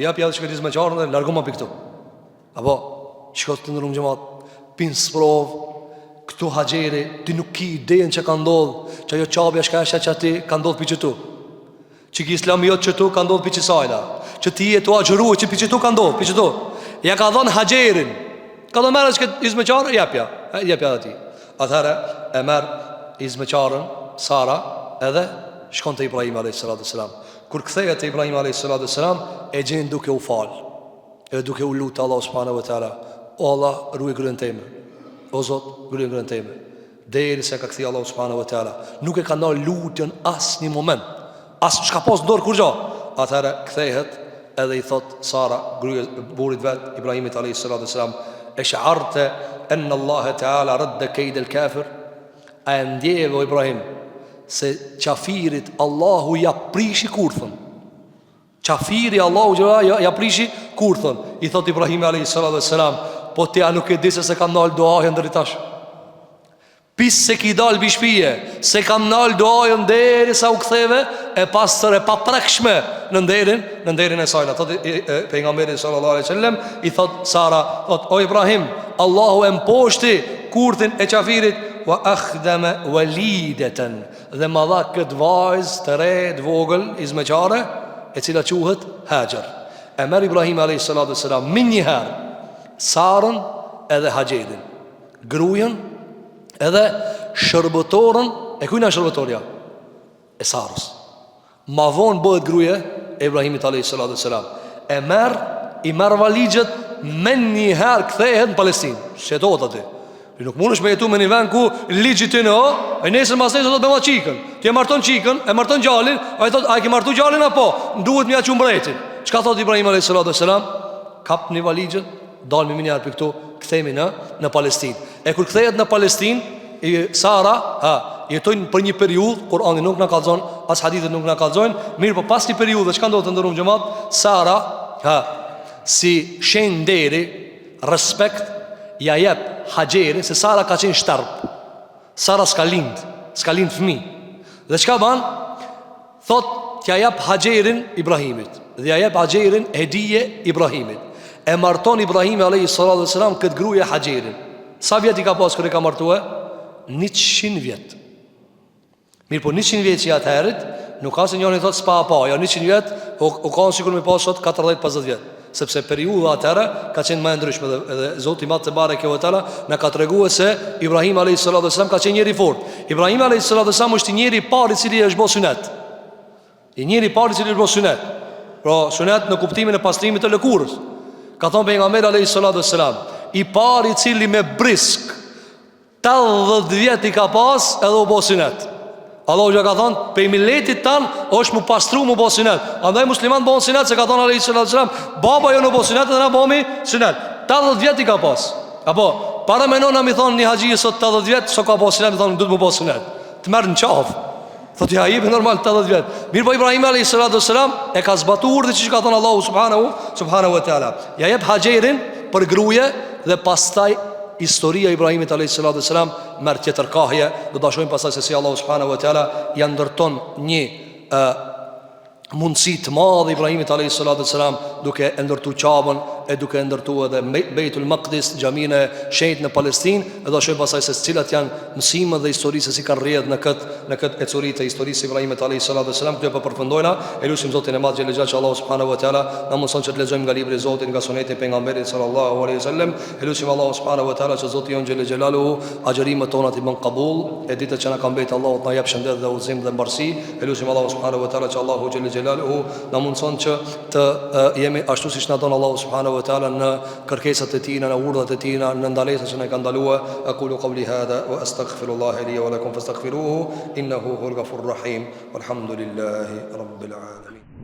jep edhe që këtë hizmeqare dhe larguma për këtu. Apo, shkot të nërëm gjemat, pinë sprov, këtu Hajeri, ti nuk ki idejnë që ka ndodhë, që ajo qabja shka eshe që ati ka ndodhë për qëtu, që ki islami jotë qëtu ka ndodhë për qësajla, që ti jetu agjeru që për qëtu ka ndodhë, për qëtu. Ja ka dhonë Hajerin, ka do merë që këtë hizmeqare, jepja dhe ti. Atëherë e merë hizmeqaren, Sara, edhe shkon të Ibrahim a.s. Kur kthehet te Ibrahim a.s. e gjen duke u fal, e duke u lutë Allah subhanahu wa taala, o Allah ruaj gryën time, o Zot ruaj gryën time, derisa ka kthie Allah subhanahu wa taala. Nuk e ka ndar lutjen as një moment, as çka pas dorë kur gjë. Atëherë kthehet edhe i thot Sara gryës burrit vet Ibrahimit a.s. e sha'arte en Allah taala radda kayd al-kafir. A ndjeve o Ibrahim se qafirit Allahu ja prishi kurthën. Qafiri Allahu ja prishi kurthën. I thot Ibrahim a.s. po tja nuk e di se kam nalë duajën deri tash. Pis se ki dalë bishpije, se kam nalë duajën deri sa u ktheve, e pasër e pa prekshme në nderin e sajna. Thot pejgamberi sallallahu alaihi wasallam, i thot Sara, thot o Ibrahim, Allahu e mposhti kurthin e qafirit, wa akhdama walidatan, dhe ma dha këtë vajzë të re, të vogël, izmeqare, e cila quhet Hajar. E merë Ibrahim a.s. min njëherë Sarën edhe Hajerin, grujen edhe shërbëtorën. E kujna shërbëtorja? E Sarës. Ma vonë bëhet gruje e Ibrahimit a.s. E merë, i merë valigjet, men njëherë kthehet në Palestinë. Shetot ati. Nuk mund është me jetu me një vend ku ligjit të në e nesër mas nesër do të bëma qikën. Ti e marton qikën, e marton gjallin, a i thot, a i ki martu gjallin apo? Nduhet mja që mbretin. Qka thot Ibrahim a.s. Kap një valigjet, dalë me minjarë për këtu, këthemi në Palestinë. E kur këthejet në Palestinë, Sara, jetojnë për një periudhë, Kur'ani nuk na kallzon, as hadithet nuk na kallzojnë, mirë, po pas një periudhe çka ndodhet ndërum xhamat, Sara, si shenjë nderi, respekt, ja jep Hajeri, se Sara ka qenë shtarp. Sara s'ka lind fëmijë. Dhe çka ban? Thot t'ja jep Hajerin Ibrahimit, dhe ja jep Hajerin hedije Ibrahimit. E marton Ibrahimi alayhi salatu wassalam këtë gruaje Hajerin. Sa vjet i ka pas kur e ka martue? 100 vjet. Mirë, po 100 vjet që atëherët, nuk ka se njëri thot s'pa pa, jo 100 vjet, u ka sikur më pas sot 40-50 vjet. Sepse periudha atëherë ka qenë më e ndryshme edhe Zoti i Madh te bareke ve teala na ka treguar se Ibrahim alayhis salatu wasalam ka qenë njëri i fortë. Ibrahim alayhis salatu wasalam është njëri i parë i cili është bërë sunet. Njëri i parë i cili është bërë sunet. Pra sunet në kuptimin e pastrimit të lëkurës. Ka thonë pejgamberi alayhis salatu wasalam, i parë i cili me brisk 80 vjet i ka pas edhe u bë sunet. Allahu ja ka thonë, pe milletit tanë është mu pastru mu bo sinet. Andaj musliman bo sinet, se ka thonë alayhi salatu wasalam, baba jo në bo sinet edhe na bomi sinet. 80 vjet i ka pas. Apo, para me nona mi thonë një haxhi sot 80 vjet, so ka bo sinet, mi thonë, du të mu bo sinet. Të merë në qafë. Thot ja i normal 80 vjet. Mirë po Ibrahim alayhi salatu wasalam e ka zbatu urdhë që ka thonë Allahu subhanahu wa taala. Ja jep Hajerin për gruaje dhe pastaj historia e Ibrahimit alayhis salatu wasalam merr tjetër kahje. Do ta shohim pastaj se si Allahu subhanahu wa taala ja ndërton një mundësi të madhe Ibrahimit alayhis salatu wasalam duke ndërtu Qabën e duke ndërtu edhe Beitul Maqdis, xhamin e shenjtë në Palestinë. Do ta shohim pastaj se cilat janë mësimet dhe historisë si kanë rrjedh në këtë ecuri të historisë Ibrahimit alayhis salatu wasalam. Këto po përfundojna. Elusim Zotin e Madh xhelal xhelal Allahu subhanahu wa taala na mëson që të lexojmë nga libri i Zotit, nga suneti e pejgamberit sallallahu alaihi wasallam. Elusim Allahu subhanahu wa taala që Zoti jon xhelal xhelaluhu agjërimet tona të bën qabul, e ditët që na ka mbetë Allahu të na jap shëndet dhe udhëzim dhe mbarsi. Elusim Allahu subhanahu wa taala që Allahu xhelal xhelaluhu na mundson që të jemi ashtu siç na don Allahu subhanahu wa taala në kërkesat e tina, në urdhat e tina, në ndalesat që na ka ndaluar. Aqulu qawli hadha wa astaghfirullaha li wa lakum fastaghfiruhu innahu huwal ghafurur rahim. Walhamdulillahi rabbil alamin.